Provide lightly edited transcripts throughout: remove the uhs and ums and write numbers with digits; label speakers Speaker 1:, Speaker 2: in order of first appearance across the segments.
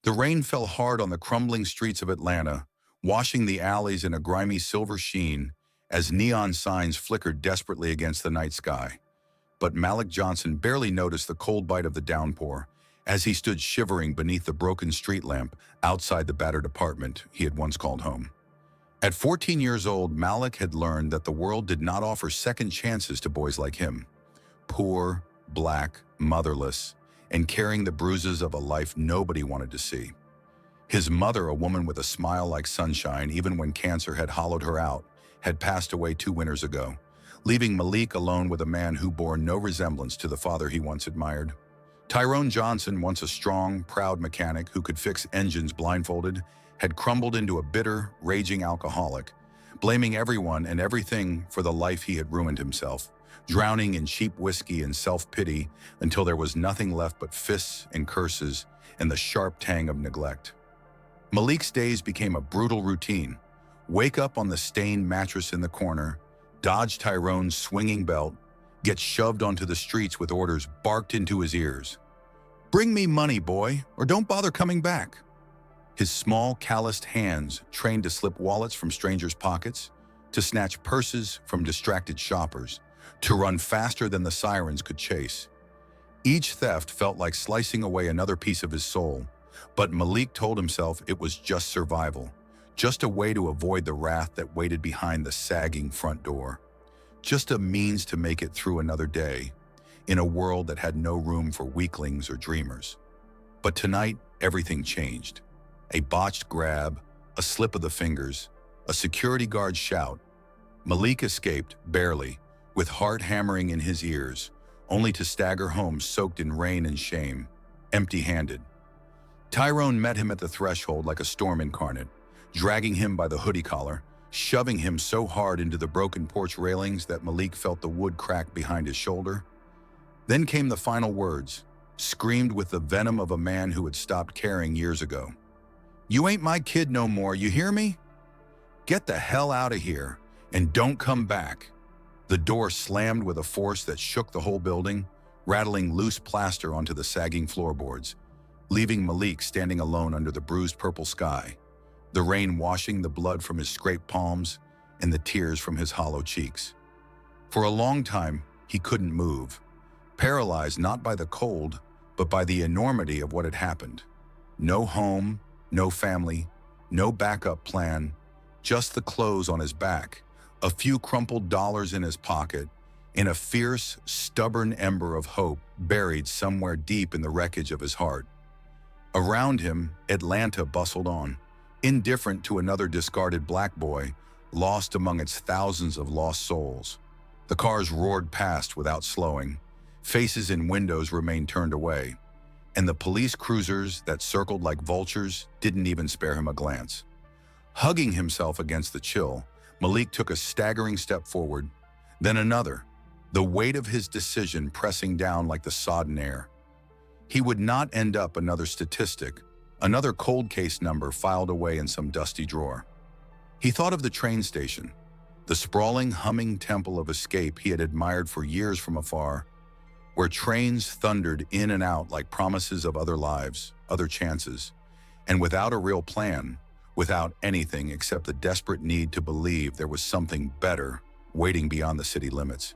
Speaker 1: The rain fell hard on the crumbling streets of Atlanta, washing the alleys in a grimy silver sheen as neon signs flickered desperately against the night sky. But Malik Johnson barely noticed the cold bite of the downpour as he stood shivering beneath the broken street lamp outside the battered apartment he had once called home. At 14 years old, Malik had learned that the world did not offer second chances to boys like him. Poor, black, motherless, and carrying the bruises of a life nobody wanted to see. His mother, a woman with a smile like sunshine even when cancer had hollowed her out, had passed away 2 winters ago, leaving Malik alone with a man who bore no resemblance to the father he once admired. Tyrone Johnson, once a strong, proud mechanic who could fix engines blindfolded, had crumbled into a bitter, raging alcoholic, blaming everyone and everything for the life he had ruined himself, drowning in cheap whiskey and self-pity until there was nothing left but fists and curses and the sharp tang of neglect. Malik's days became a brutal routine. Wake up on the stained mattress in the corner, dodge Tyrone's swinging belt, get shoved onto the streets with orders barked into his ears. "Bring me money, boy, or don't bother coming back." His small, calloused hands trained to slip wallets from strangers' pockets, to snatch purses from distracted shoppers, to run faster than the sirens could chase. Each theft felt like slicing away another piece of his soul, but Malik told himself it was just survival, just a way to avoid the wrath that waited behind the sagging front door, just a means to make it through another day, in a world that had no room for weaklings or dreamers. But tonight, everything changed. A botched grab, a slip of the fingers, a security guard's shout. Malik escaped, barely, with heart hammering in his ears, only to stagger home soaked in rain and shame, empty-handed. Tyrone met him at the threshold like a storm incarnate, dragging him by the hoodie collar, shoving him so hard into the broken porch railings that Malik felt the wood crack behind his shoulder. Then came the final words, screamed with the venom of a man who had stopped caring years ago. "You ain't my kid no more, you hear me? Get the hell out of here, and don't come back." The door slammed with a force that shook the whole building, rattling loose plaster onto the sagging floorboards, leaving Malik standing alone under the bruised purple sky, the rain washing the blood from his scraped palms and the tears from his hollow cheeks. For a long time, he couldn't move, paralyzed not by the cold, but by the enormity of what had happened. No home, no family, no backup plan, just the clothes on his back, a few crumpled dollars in his pocket, and a fierce, stubborn ember of hope buried somewhere deep in the wreckage of his heart. Around him, Atlanta bustled on, indifferent to another discarded black boy, lost among its thousands of lost souls. The cars roared past without slowing. Faces in windows remained turned away, and the police cruisers that circled like vultures didn't even spare him a glance. Hugging himself against the chill, Malik took a staggering step forward, then another, the weight of his decision pressing down like the sodden air. He would not end up another statistic, another cold case number filed away in some dusty drawer. He thought of the train station, the sprawling, humming temple of escape he had admired for years from afar, where trains thundered in and out like promises of other lives, other chances, and without a real plan, without anything except the desperate need to believe there was something better waiting beyond the city limits.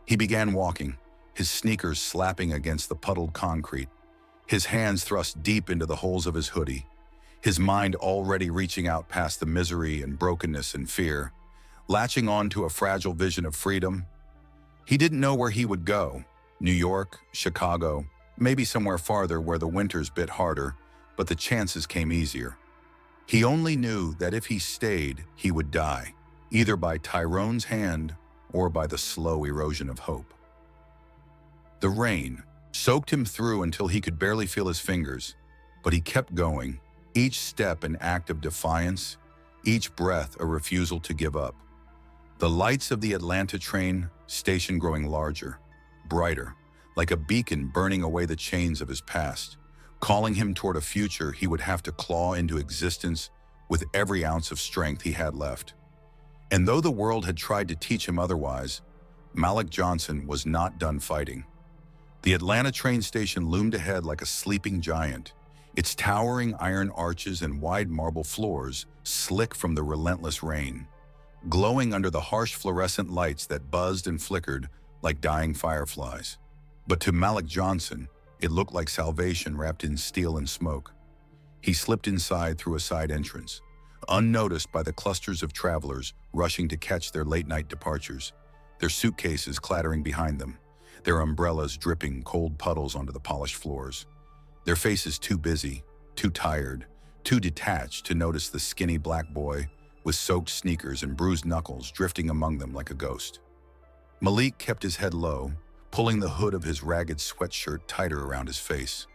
Speaker 1: He began walking, his sneakers slapping against the puddled concrete, his hands thrust deep into the holes of his hoodie, his mind already reaching out past the misery and brokenness and fear, latching on to a fragile vision of freedom. He didn't know where he would go. New York, Chicago, maybe somewhere farther where the winters bit harder, but the chances came easier. He only knew that if he stayed, he would die, either by Tyrone's hand or by the slow erosion of hope. The rain soaked him through until he could barely feel his fingers, but he kept going, each step an act of defiance, each breath a refusal to give up. The lights of the Atlanta train station growing larger, brighter, like a beacon burning away the chains of his past, calling him toward a future he would have to claw into existence with every ounce of strength he had left. And though the world had tried to teach him otherwise, Malik Johnson was not done fighting. The Atlanta train station loomed ahead like a sleeping giant, its towering iron arches and wide marble floors slick from the relentless rain, glowing under the harsh fluorescent lights that buzzed and flickered like dying fireflies. But to Malik Johnson, it looked like salvation wrapped in steel and smoke. He slipped inside through a side entrance, unnoticed by the clusters of travelers rushing to catch their late-night departures, their suitcases clattering behind them, their umbrellas dripping cold puddles onto the polished floors. Their faces too busy, too tired, too detached to notice the skinny black boy with soaked sneakers and bruised knuckles drifting among them like a ghost. Malik kept his head low, pulling the hood of his ragged sweatshirt tighter around his face,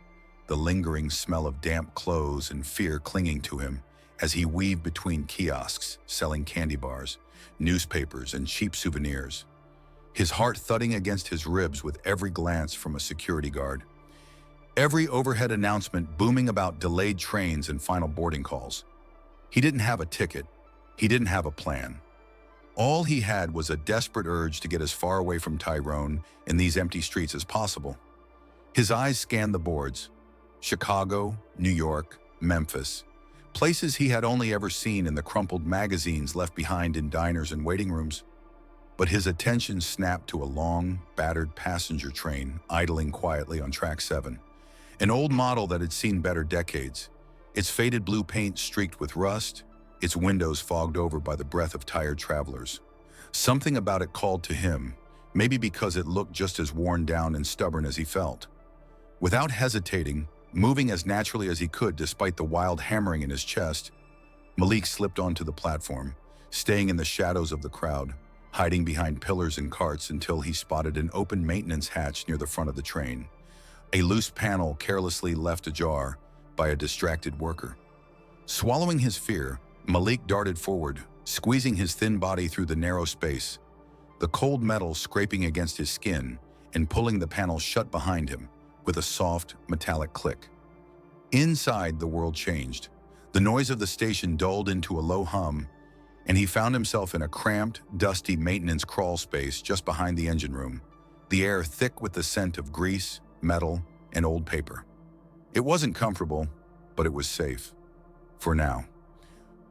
Speaker 1: the lingering smell of damp clothes and fear clinging to him as he weaved between kiosks selling candy bars, newspapers, and cheap souvenirs, his heart thudding against his ribs with every glance from a security guard, every overhead announcement booming about delayed trains and final boarding calls. He didn't have a ticket. He didn't have a plan. All he had was a desperate urge to get as far away from Tyrone in these empty streets as possible. His eyes scanned the boards. Chicago, New York, Memphis, places he had only ever seen in the crumpled magazines left behind in diners and waiting rooms. But his attention snapped to a long, battered passenger train idling quietly on track 7, an old model that had seen better decades, its faded blue paint streaked with rust, its windows fogged over by the breath of tired travelers. Something about it called to him, maybe because it looked just as worn down and stubborn as he felt. Without hesitating, moving as naturally as he could despite the wild hammering in his chest, Malik slipped onto the platform, staying in the shadows of the crowd, hiding behind pillars and carts until he spotted an open maintenance hatch near the front of the train, a loose panel carelessly left ajar by a distracted worker. Swallowing his fear, Malik darted forward, squeezing his thin body through the narrow space, the cold metal scraping against his skin and pulling the panel shut behind him with a soft, metallic click. Inside, the world changed. The noise of the station dulled into a low hum, and he found himself in a cramped, dusty maintenance crawl space just behind the engine room, the air thick with the scent of grease, metal, and old paper. It wasn't comfortable, but it was safe. For now.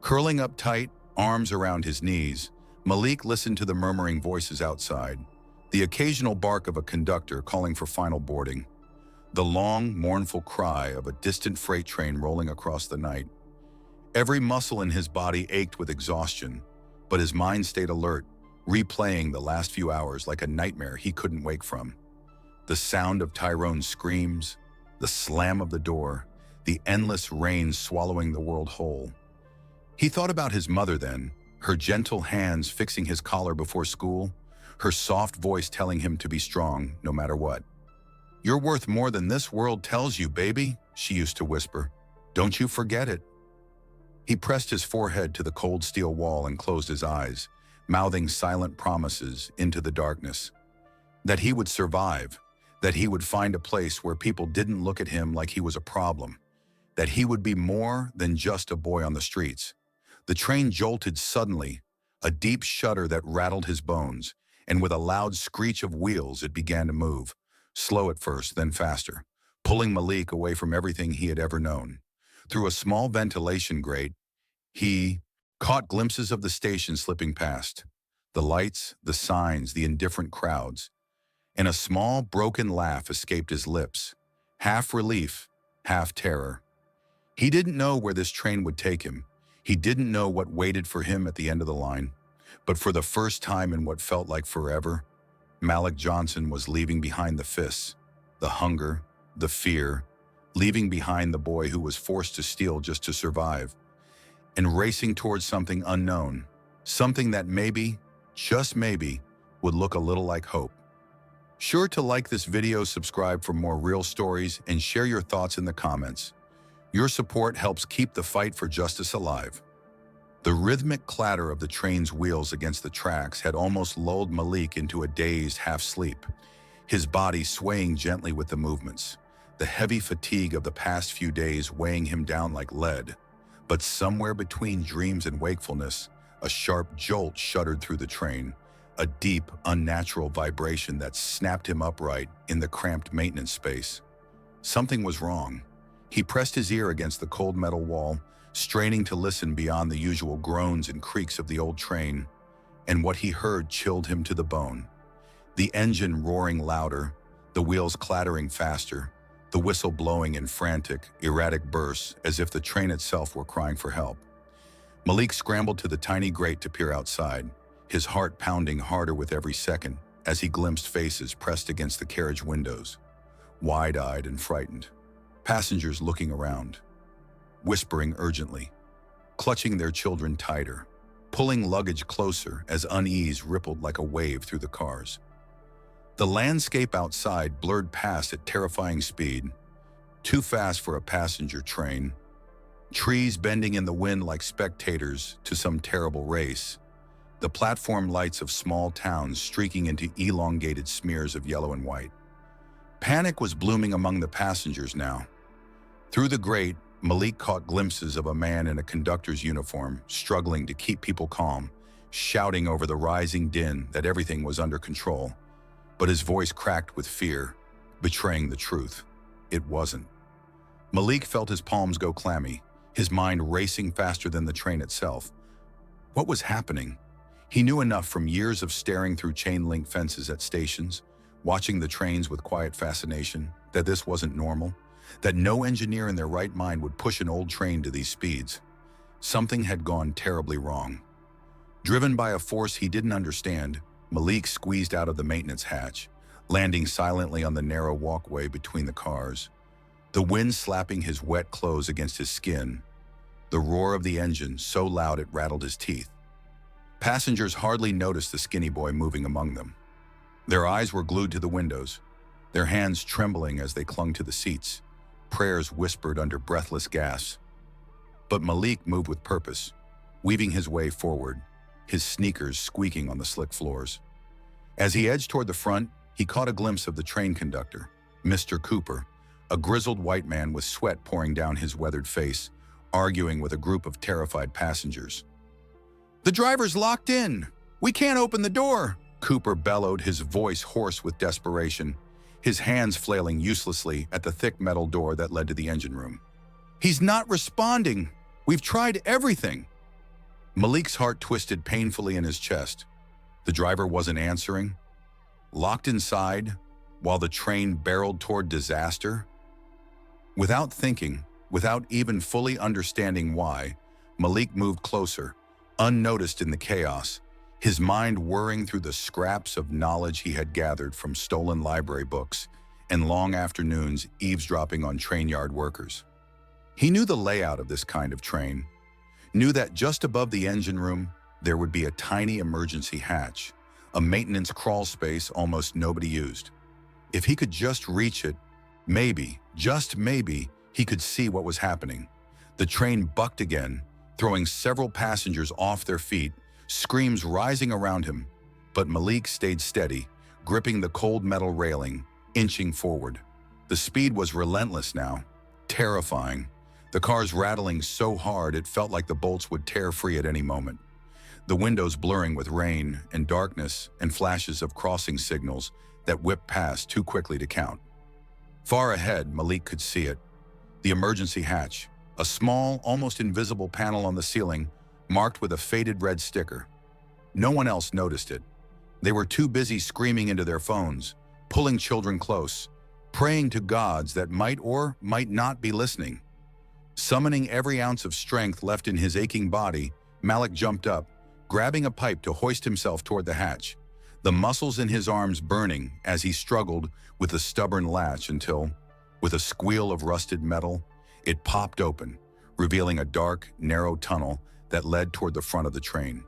Speaker 1: Curling up tight, arms around his knees, Malik listened to the murmuring voices outside, the occasional bark of a conductor calling for final boarding, the long, mournful cry of a distant freight train rolling across the night. Every muscle in his body ached with exhaustion, but his mind stayed alert, replaying the last few hours like a nightmare he couldn't wake from. The sound of Tyrone's screams, the slam of the door, the endless rain swallowing the world whole. He thought about his mother then, her gentle hands fixing his collar before school, her soft voice telling him to be strong no matter what. "You're worth more than this world tells you, baby," she used to whisper. "Don't you forget it." He pressed his forehead to the cold steel wall and closed his eyes, mouthing silent promises into the darkness. That he would survive, that he would find a place where people didn't look at him like he was a problem, that he would be more than just a boy on the streets. The train jolted suddenly, a deep shudder that rattled his bones, and with a loud screech of wheels it began to move, slow at first, then faster, pulling Malik away from everything he had ever known. Through a small ventilation grate, he caught glimpses of the station slipping past, the lights, the signs, the indifferent crowds, and a small, broken laugh escaped his lips, half relief, half terror. He didn't know where this train would take him. He didn't know what waited for him at the end of the line. But for the first time in what felt like forever, Malik Johnson was leaving behind the fists, the hunger, the fear, leaving behind the boy who was forced to steal just to survive, and racing towards something unknown, something that maybe, just maybe, would look a little like hope. Sure to like this video, subscribe for more real stories, and share your thoughts in the comments. Your support helps keep the fight for justice alive. The rhythmic clatter of the train's wheels against the tracks had almost lulled Malik into a dazed half-sleep, his body swaying gently with the movements, the heavy fatigue of the past few days weighing him down like lead. But somewhere between dreams and wakefulness, a sharp jolt shuddered through the train, a deep, unnatural vibration that snapped him upright in the cramped maintenance space. Something was wrong. He pressed his ear against the cold metal wall, straining to listen beyond the usual groans and creaks of the old train, and what he heard chilled him to the bone. The engine roaring louder, the wheels clattering faster, the whistle blowing in frantic, erratic bursts as if the train itself were crying for help. Malik scrambled to the tiny grate to peer outside, his heart pounding harder with every second as he glimpsed faces pressed against the carriage windows, wide-eyed and frightened. Passengers looking around, whispering urgently, clutching their children tighter, pulling luggage closer as unease rippled like a wave through the cars. The landscape outside blurred past at terrifying speed, too fast for a passenger train, trees bending in the wind like spectators to some terrible race, the platform lights of small towns streaking into elongated smears of yellow and white. Panic was blooming among the passengers now. Through the grate, Malik caught glimpses of a man in a conductor's uniform, struggling to keep people calm, shouting over the rising din that everything was under control. But his voice cracked with fear, betraying the truth. It wasn't. Malik felt his palms go clammy, his mind racing faster than the train itself. What was happening? He knew enough from years of staring through chain-link fences at stations, watching the trains with quiet fascination, that this wasn't normal, that no engineer in their right mind would push an old train to these speeds. Something had gone terribly wrong. Driven by a force he didn't understand, Malik squeezed out of the maintenance hatch, landing silently on the narrow walkway between the cars, the wind slapping his wet clothes against his skin, the roar of the engine so loud it rattled his teeth. Passengers hardly noticed the skinny boy moving among them. Their eyes were glued to the windows, their hands trembling as they clung to the seats, prayers whispered under breathless gasps. But Malik moved with purpose, weaving his way forward, his sneakers squeaking on the slick floors. As he edged toward the front, he caught a glimpse of the train conductor, Mr. Cooper, a grizzled white man with sweat pouring down his weathered face, arguing with a group of terrified passengers. "The driver's locked in! We can't open the door!" Cooper bellowed, his voice hoarse with desperation, his hands flailing uselessly at the thick metal door that led to the engine room. "He's not responding! We've tried everything!" Malik's heart twisted painfully in his chest. The driver wasn't answering. Locked inside, while the train barreled toward disaster? Without thinking, without even fully understanding why, Malik moved closer, unnoticed in the chaos, his mind whirring through the scraps of knowledge he had gathered from stolen library books and long afternoons eavesdropping on train yard workers. He knew the layout of this kind of train, knew that just above the engine room there would be a tiny emergency hatch, a maintenance crawl space almost nobody used. If he could just reach it, maybe, just maybe, he could see what was happening. The train bucked again, throwing several passengers off their feet, screams rising around him. But Malik stayed steady, gripping the cold metal railing, inching forward. The speed was relentless now, terrifying. The cars rattling so hard it felt like the bolts would tear free at any moment. The windows blurring with rain and darkness and flashes of crossing signals that whipped past too quickly to count. Far ahead, Malik could see it. The emergency hatch, a small, almost invisible panel on the ceiling, marked with a faded red sticker. No one else noticed it. They were too busy screaming into their phones, pulling children close, praying to gods that might or might not be listening. Summoning every ounce of strength left in his aching body, Malik jumped up, grabbing a pipe to hoist himself toward the hatch, the muscles in his arms burning as he struggled with the stubborn latch until, with a squeal of rusted metal, it popped open, revealing a dark, narrow tunnel that led toward the front of the train.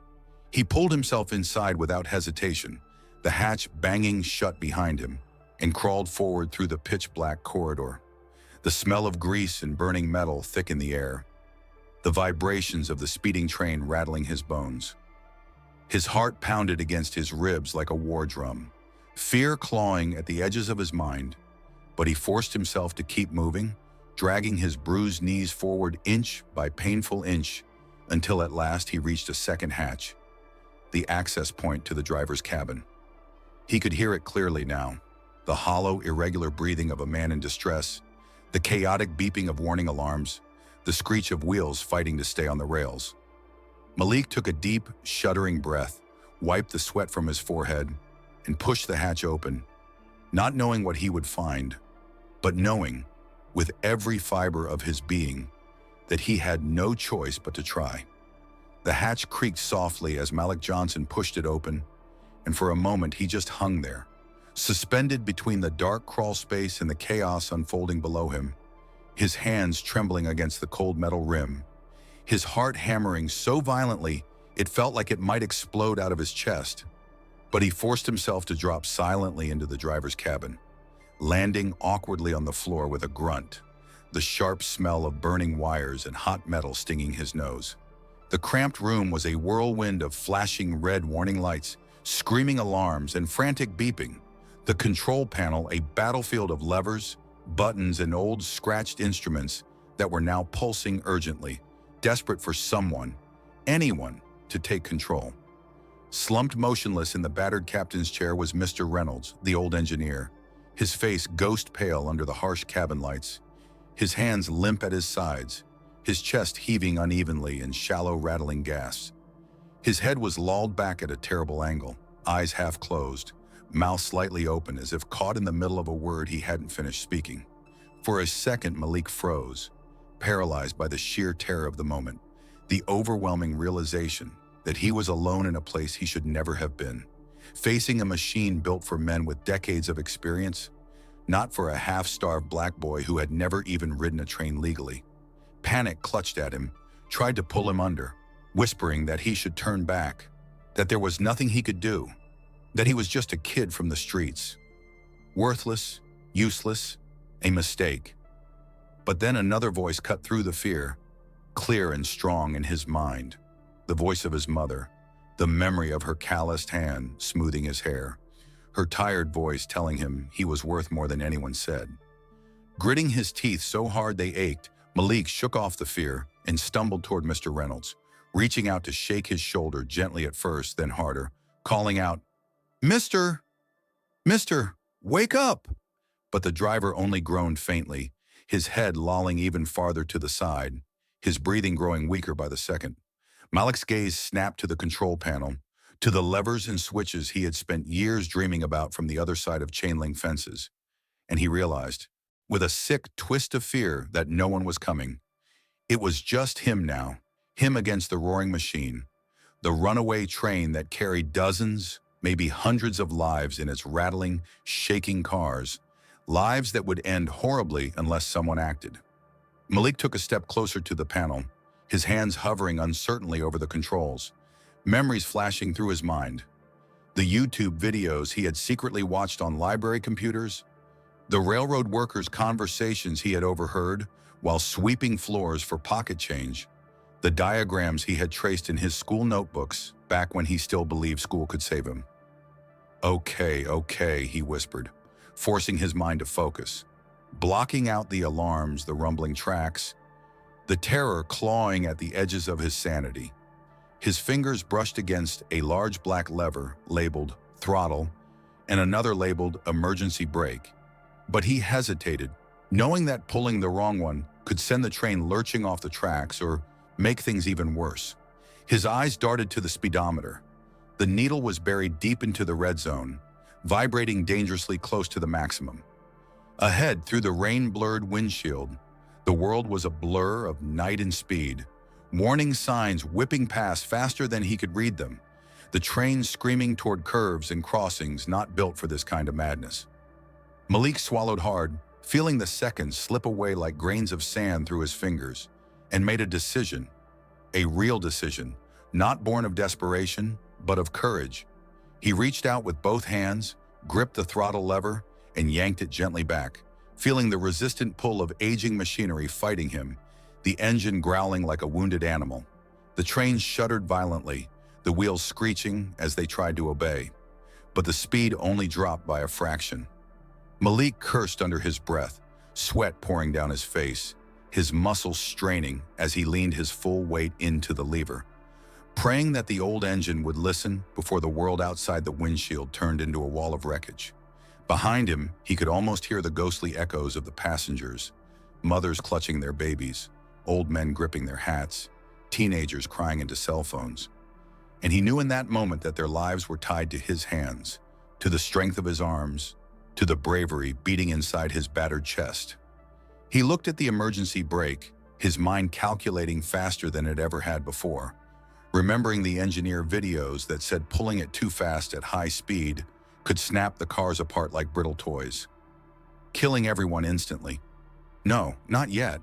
Speaker 1: He pulled himself inside without hesitation, the hatch banging shut behind him, and crawled forward through the pitch-black corridor. The smell of grease and burning metal thick in the air, the vibrations of the speeding train rattling his bones. His heart pounded against his ribs like a war drum, fear clawing at the edges of his mind, but he forced himself to keep moving, dragging his bruised knees forward inch by painful inch, until at last he reached a second hatch, the access point to the driver's cabin. He could hear it clearly now, the hollow, irregular breathing of a man in distress, The chaotic beeping of warning alarms, the screech of wheels fighting to stay on the rails. Malik took a deep, shuddering breath, wiped the sweat from his forehead, and pushed the hatch open, not knowing what he would find, but knowing, with every fiber of his being, that he had no choice but to try. The hatch creaked softly as Malik Johnson pushed it open, and for a moment he just hung there, suspended between the dark crawl space and the chaos unfolding below him, his hands trembling against the cold metal rim, his heart hammering so violently it felt like it might explode out of his chest. But he forced himself to drop silently into the driver's cabin, landing awkwardly on the floor with a grunt, the sharp smell of burning wires and hot metal stinging his nose. The cramped room was a whirlwind of flashing red warning lights, screaming alarms, and frantic beeping. The control panel a battlefield of levers, buttons, and old scratched instruments that were now pulsing urgently, desperate for someone, anyone, to take control. Slumped motionless in the battered captain's chair was Mr. Reynolds, the old engineer, his face ghost pale under the harsh cabin lights, his hands limp at his sides, his chest heaving unevenly in shallow, rattling gasps. His head was lolled back at a terrible angle, eyes half closed, mouth slightly open as if caught in the middle of a word he hadn't finished speaking. For a second, Malik froze, paralyzed by the sheer terror of the moment, the overwhelming realization that he was alone in a place he should never have been, facing a machine built for men with decades of experience, not for a half-starved black boy who had never even ridden a train legally. Panic clutched at him, tried to pull him under, whispering that he should turn back, that there was nothing he could do, that he was just a kid from the streets. Worthless, useless, a mistake. But then another voice cut through the fear, clear and strong in his mind. The voice of his mother, the memory of her calloused hand smoothing his hair, her tired voice telling him he was worth more than anyone said. Gritting his teeth so hard they ached, Malik shook off the fear and stumbled toward Mr. Reynolds, reaching out to shake his shoulder gently at first, then harder, calling out, Mister, wake up!" But the driver only groaned faintly, his head lolling even farther to the side, his breathing growing weaker by the second. Malik's gaze snapped to the control panel, to the levers and switches he had spent years dreaming about from the other side of chain-link fences, and he realized, with a sick twist of fear, that no one was coming. It was just him now, him against the roaring machine, the runaway train that carried dozens, maybe hundreds of lives in its rattling, shaking cars, lives that would end horribly unless someone acted. Malik took a step closer to the panel, his hands hovering uncertainly over the controls, memories flashing through his mind. The YouTube videos he had secretly watched on library computers, the railroad workers' conversations he had overheard while sweeping floors for pocket change, the diagrams he had traced in his school notebooks back when he still believed school could save him. Okay, he whispered, forcing his mind to focus, blocking out the alarms, the rumbling tracks, the terror clawing at the edges of his sanity. His fingers brushed against a large black lever labeled throttle and another labeled emergency brake. But he hesitated, knowing that pulling the wrong one could send the train lurching off the tracks or make things even worse. His eyes darted to the speedometer. The needle was buried deep into the red zone, vibrating dangerously close to the maximum. Ahead, through the rain-blurred windshield, the world was a blur of night and speed, warning signs whipping past faster than he could read them, the train screaming toward curves and crossings not built for this kind of madness. Malik swallowed hard, feeling the seconds slip away like grains of sand through his fingers, and made a decision, a real decision, not born of desperation, but of courage. He reached out with both hands, gripped the throttle lever, and yanked it gently back, feeling the resistant pull of aging machinery fighting him, the engine growling like a wounded animal. The train shuddered violently, the wheels screeching as they tried to obey, but the speed only dropped by a fraction. Malik cursed under his breath, sweat pouring down his face, his muscles straining as he leaned his full weight into the lever, praying that the old engine would listen before the world outside the windshield turned into a wall of wreckage. Behind him, he could almost hear the ghostly echoes of the passengers, the railroad workers' conversations, the diagrams he had traced in his school notebooks back when he still believed school could save him. Mothers clutching their babies, old men gripping their hats, teenagers crying into cell phones. And he knew in that moment that their lives were tied to his hands, to the strength of his arms, to the bravery beating inside his battered chest. He looked at the emergency brake, his mind calculating faster than it ever had before, remembering the engineer videos that said pulling it too fast at high speed could snap the cars apart like brittle toys, killing everyone instantly. No, not yet.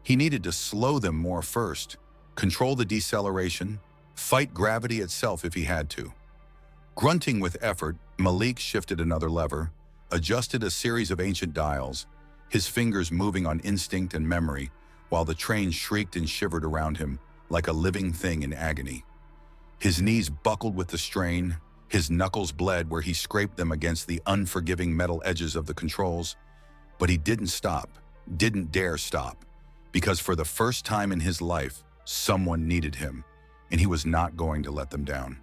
Speaker 1: He needed to slow them more first, control the deceleration, fight gravity itself if he had to. Grunting with effort, Malik shifted another lever, adjusted a series of ancient dials, his fingers moving on instinct and memory, while the train shrieked and shivered around him like a living thing in agony. His knees buckled with the strain, his knuckles bled where he scraped them against the unforgiving metal edges of the controls, but he didn't stop, didn't dare stop, because for the first time in his life, someone needed him, and he was not going to let them down.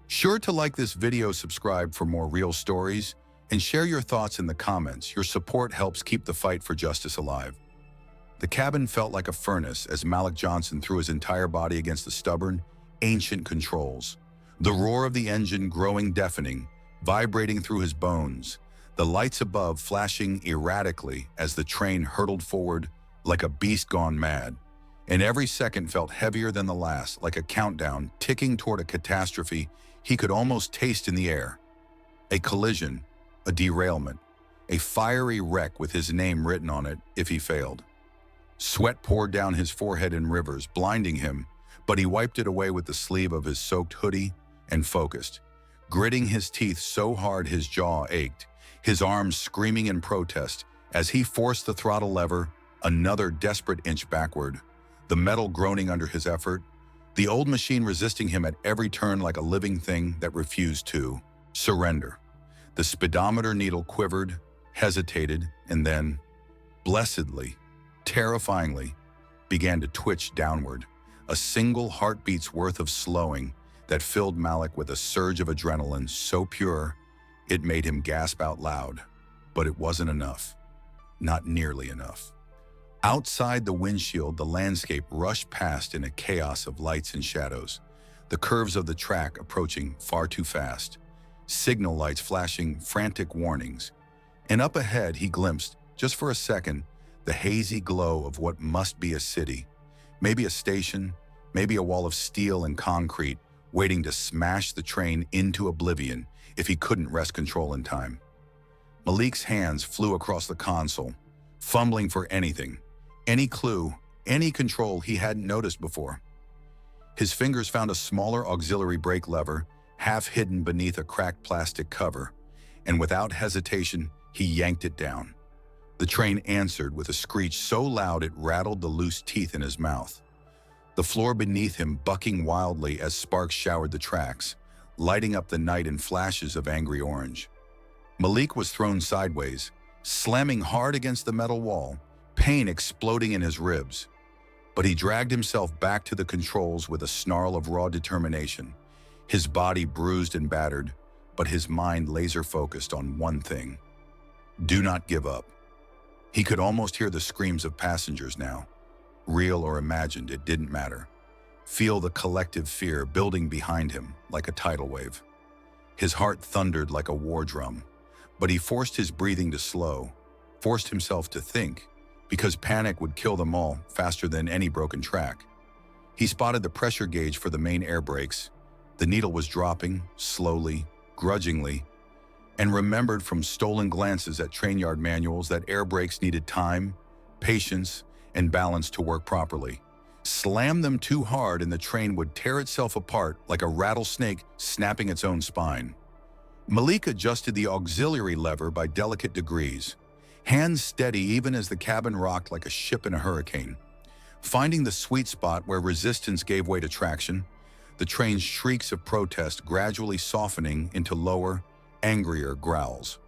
Speaker 1: Sure to like this video, subscribe for more real stories, and share your thoughts in the comments. Your support helps keep the fight for justice alive. The cabin felt like a furnace as Malik Johnson threw his entire body against the stubborn, ancient controls. The roar of the engine growing deafening, vibrating through his bones, the lights above flashing erratically as the train hurtled forward like a beast gone mad. And every second felt heavier than the last, like a countdown ticking toward a catastrophe he could almost taste in the air. A collision, a derailment, a fiery wreck with his name written on it if he failed. Sweat poured down his forehead in rivers, blinding him, but he wiped it away with the sleeve of his soaked hoodie and focused, gritting his teeth so hard his jaw ached, his arms screaming in protest as he forced the throttle lever another desperate inch backward, the metal groaning under his effort, the old machine resisting him at every turn like a living thing that refused to surrender. The speedometer needle quivered, hesitated, and then, blessedly, terrifyingly, began to twitch downward, a single heartbeat's worth of slowing that filled Malik with a surge of adrenaline so pure it made him gasp out loud. But it wasn't enough. Not nearly enough. Outside the windshield, the landscape rushed past in a chaos of lights and shadows, the curves of the track approaching far too fast, signal lights flashing frantic warnings. And up ahead he glimpsed, just for a second, the hazy glow of what must be a city, maybe a station, maybe a wall of steel and concrete, waiting to smash the train into oblivion if he couldn't wrest control in time. Malik's hands flew across the console, fumbling for anything, any clue, any control he hadn't noticed before. His fingers found a smaller auxiliary brake lever, half hidden beneath a cracked plastic cover, and without hesitation, he yanked it down. The train answered with a screech so loud it rattled the loose teeth in his mouth. The floor beneath him bucking wildly as sparks showered the tracks, lighting up the night in flashes of angry orange. Malik was thrown sideways, slamming hard against the metal wall, pain exploding in his ribs. But he dragged himself back to the controls with a snarl of raw determination, his body bruised and battered, but his mind laser-focused on one thing. Do not give up. He could almost hear the screams of passengers now. Real or imagined, it didn't matter. Feel the collective fear building behind him like a tidal wave. His heart thundered like a war drum, but he forced his breathing to slow, forced himself to think, because panic would kill them all faster than any broken track. He spotted the pressure gauge for the main air brakes. The needle was dropping, slowly, grudgingly, and remembered from stolen glances at train yard manuals that air brakes needed time, patience, and balance to work properly. Slam them too hard and the train would tear itself apart like a rattlesnake snapping its own spine. Malik adjusted the auxiliary lever by delicate degrees, hands steady even as the cabin rocked like a ship in a hurricane. Finding the sweet spot where resistance gave way to traction, the train's shrieks of protest gradually softening into lower, angrier growls.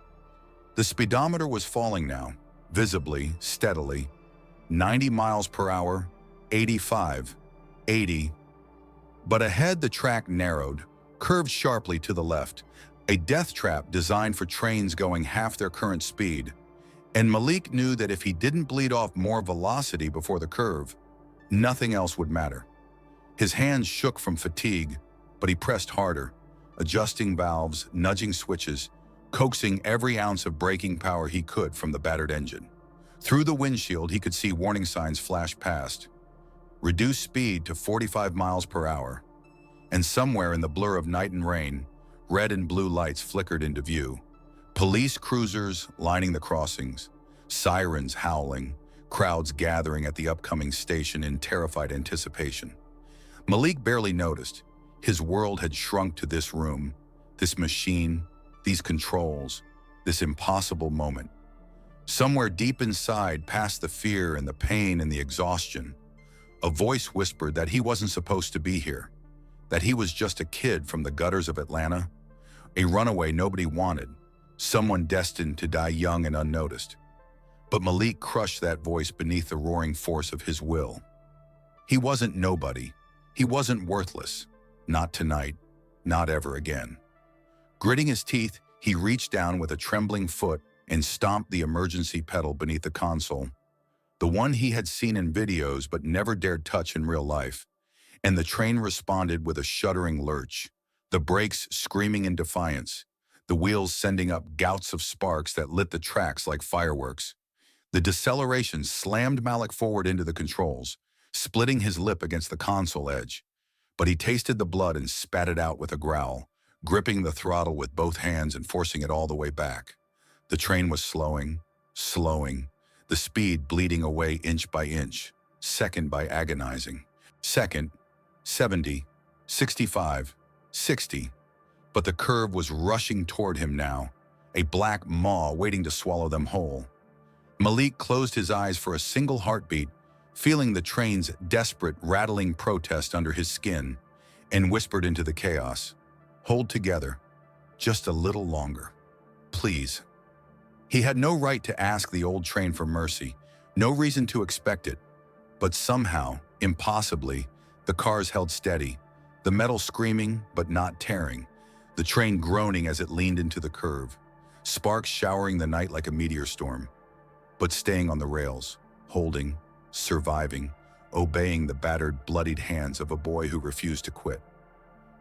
Speaker 1: The speedometer was falling now, visibly, steadily, 90 miles per hour, 85, 80. But ahead the track narrowed, curved sharply to the left, a death trap designed for trains going half their current speed. And Malik knew that if he didn't bleed off more velocity before the curve, nothing else would matter. His hands shook from fatigue, but he pressed harder, adjusting valves, nudging switches, coaxing every ounce of braking power he could from the battered engine. Through the windshield, he could see warning signs flash past. Reduce speed to 45 miles per hour. And somewhere in the blur of night and rain, red and blue lights flickered into view. Police cruisers lining the crossings, sirens howling, crowds gathering at the upcoming station in terrified anticipation. Malik barely noticed. His world had shrunk to this room, this machine, these controls, this impossible moment. Somewhere deep inside, past the fear and the pain and the exhaustion, a voice whispered that he wasn't supposed to be here, that he was just a kid from the gutters of Atlanta, a runaway nobody wanted, someone destined to die young and unnoticed. But Malik crushed that voice beneath the roaring force of his will. He wasn't nobody. He wasn't worthless. Not tonight. Not ever again. Gritting his teeth, he reached down with a trembling foot and stomped the emergency pedal beneath the console, the one he had seen in videos but never dared touch in real life. And the train responded with a shuddering lurch, the brakes screaming in defiance, the wheels sending up gouts of sparks that lit the tracks like fireworks. The deceleration slammed Malik forward into the controls, splitting his lip against the console edge. But he tasted the blood and spat it out with a growl, gripping the throttle with both hands and forcing it all the way back. The train was slowing, the speed bleeding away inch by inch, second by agonizing. Second, 70, 65, 60. But the curve was rushing toward him now, a black maw waiting to swallow them whole. Malik closed his eyes for a single heartbeat, feeling the train's desperate, rattling protest under his skin, and whispered into the chaos, "Hold together, just a little longer, please." He had no right to ask the old train for mercy, no reason to expect it, but somehow, impossibly, the cars held steady, the metal screaming but not tearing, the train groaning as it leaned into the curve, sparks showering the night like a meteor storm, but staying on the rails, holding, surviving, obeying the battered, bloodied hands of a boy who refused to quit.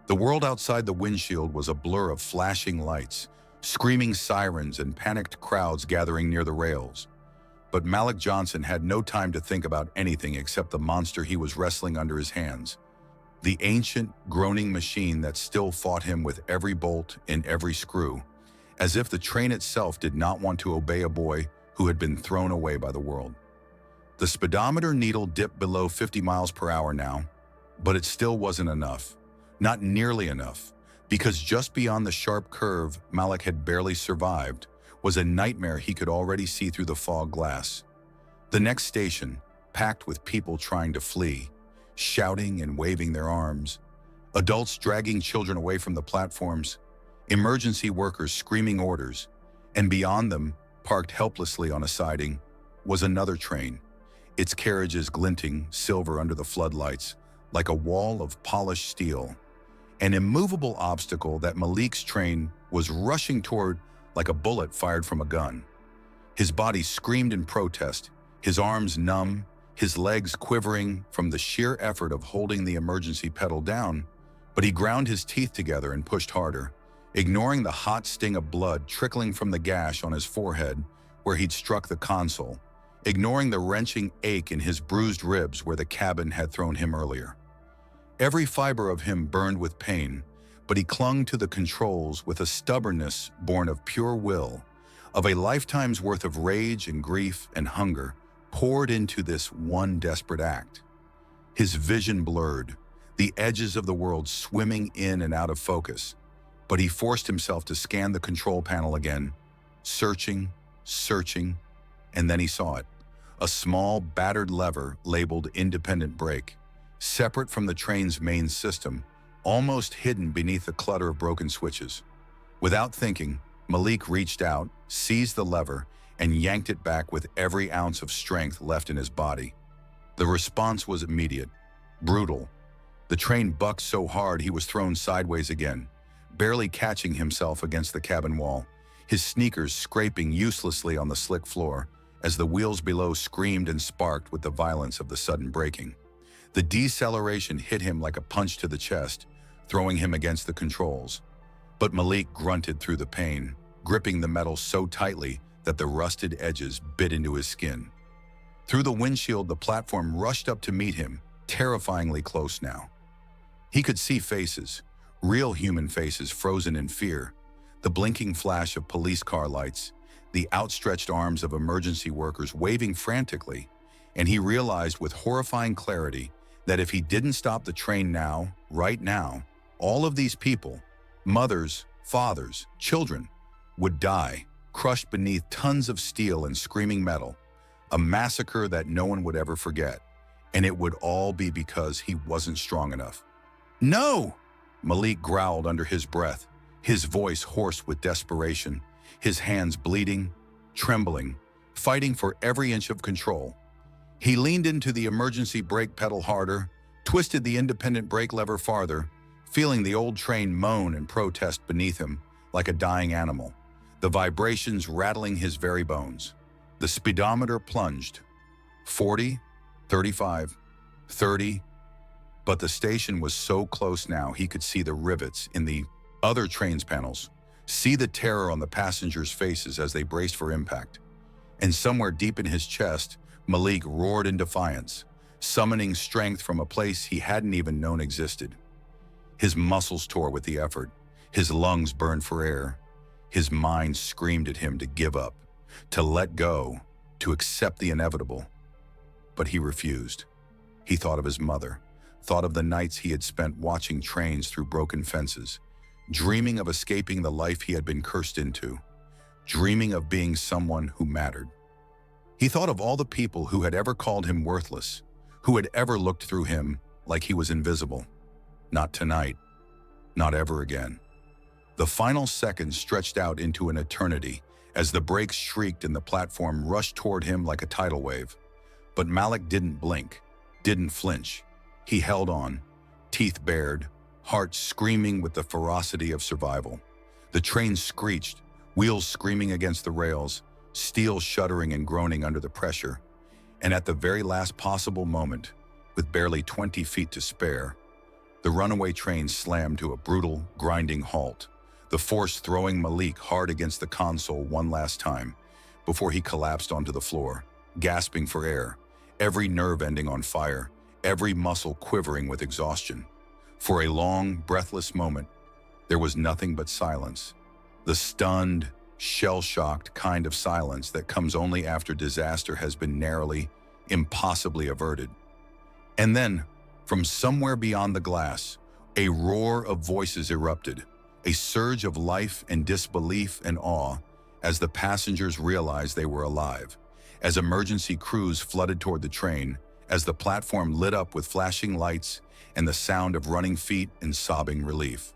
Speaker 1: The world outside the windshield was a blur of flashing lights, screaming sirens and panicked crowds gathering near the rails. But Malik Johnson had no time to think about anything except the monster he was wrestling under his hands, the ancient, groaning machine that still fought him with every bolt and every screw, as if the train itself did not want to obey a boy who had been thrown away by the world. The speedometer needle dipped below 50 miles per hour now, but it still wasn't enough. Not nearly enough, because just beyond the sharp curve Malik had barely survived was a nightmare he could already see through the fog glass. The next station, packed with people trying to flee, shouting and waving their arms, adults dragging children away from the platforms, emergency workers screaming orders, and beyond them, parked helplessly on a siding, was another train, its carriages glinting silver under the floodlights, like a wall of polished steel, an immovable obstacle that Malik's train was rushing toward like a bullet fired from a gun. His body screamed in protest, his arms numb, his legs quivering from the sheer effort of holding the emergency pedal down, but he ground his teeth together and pushed harder, ignoring the hot sting of blood trickling from the gash on his forehead where he'd struck the console, ignoring the wrenching ache in his bruised ribs where the cabin had thrown him earlier. Every fiber of him burned with pain, but he clung to the controls with a stubbornness born of pure will, of a lifetime's worth of rage and grief and hunger poured into this one desperate act. His vision blurred, the edges of the world swimming in and out of focus, but he forced himself to scan the control panel again, searching, and then he saw it. A small, battered lever labeled independent brake, separate from the train's main system, almost hidden beneath the clutter of broken switches. Without thinking, Malik reached out, seized the lever, and yanked it back with every ounce of strength left in his body. The response was immediate, brutal. The train bucked so hard he was thrown sideways again, barely catching himself against the cabin wall. his sneakers scraping uselessly on the slick floor as the wheels below screamed and sparked with the violence of the sudden braking. The deceleration hit him like a punch to the chest, throwing him against the controls. But Malik grunted through the pain, gripping the metal so tightly that the rusted edges bit into his skin. Through the windshield, the platform rushed up to meet him, terrifyingly close now. He could see faces, real human faces frozen in fear, the blinking flash of police car lights, the outstretched arms of emergency workers waving frantically, and he realized with horrifying clarity that if he didn't stop the train now, right now, all of these people, mothers, fathers, children, would die, crushed beneath tons of steel and screaming metal, a massacre that no one would ever forget, and it would all be because he wasn't strong enough. "No!" Malik growled under his breath, his voice hoarse with desperation, his hands bleeding, trembling, fighting for every inch of control. He leaned into the emergency brake pedal harder, twisted the independent brake lever farther, feeling the old train moan and protest beneath him like a dying animal, the vibrations rattling his very bones. The speedometer plunged. 40, 35, 30, but the station was so close now he could see the rivets in the other train's panels, see the terror on the passengers' faces as they braced for impact. And somewhere deep in his chest, Malik roared in defiance, summoning strength from a place he hadn't even known existed. His muscles tore with the effort, his lungs burned for air, his mind screamed at him to give up, to let go, to accept the inevitable. But he refused. He thought of his mother, thought of the nights he had spent watching trains through broken fences, dreaming of escaping the life he had been cursed into, dreaming of being someone who mattered. He thought of all the people who had ever called him worthless, who had ever looked through him like he was invisible. Not tonight, not ever again. The final seconds stretched out into an eternity as the brakes shrieked and the platform rushed toward him like a tidal wave. But Malik didn't blink, didn't flinch. He held on, teeth bared, heart screaming with the ferocity of survival. The train screeched, wheels screaming against the rails, steel shuddering and groaning under the pressure. And at the very last possible moment, with barely 20 feet to spare, the runaway train slammed to a brutal, grinding halt, the force throwing Malik hard against the console one last time before he collapsed onto the floor, gasping for air, every nerve ending on fire, every muscle quivering with exhaustion. For a long, breathless moment, there was nothing but silence, the stunned, shell-shocked kind of silence that comes only after disaster has been narrowly, impossibly averted. And then, from somewhere beyond the glass, a roar of voices erupted, a surge of life and disbelief and awe as the passengers realized they were alive, as emergency crews flooded toward the train, as the platform lit up with flashing lights and the sound of running feet and sobbing relief.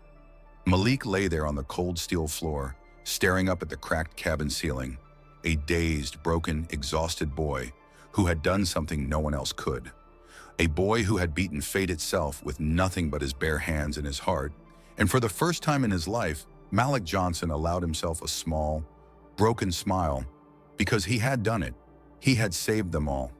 Speaker 1: Malik lay there on the cold steel floor, staring up at the cracked cabin ceiling, a dazed, broken, exhausted boy who had done something no one else could. A boy who had beaten fate itself with nothing but his bare hands and his heart. And for the first time in his life, Malik Johnson allowed himself a small, broken smile because he had done it. He had saved them all.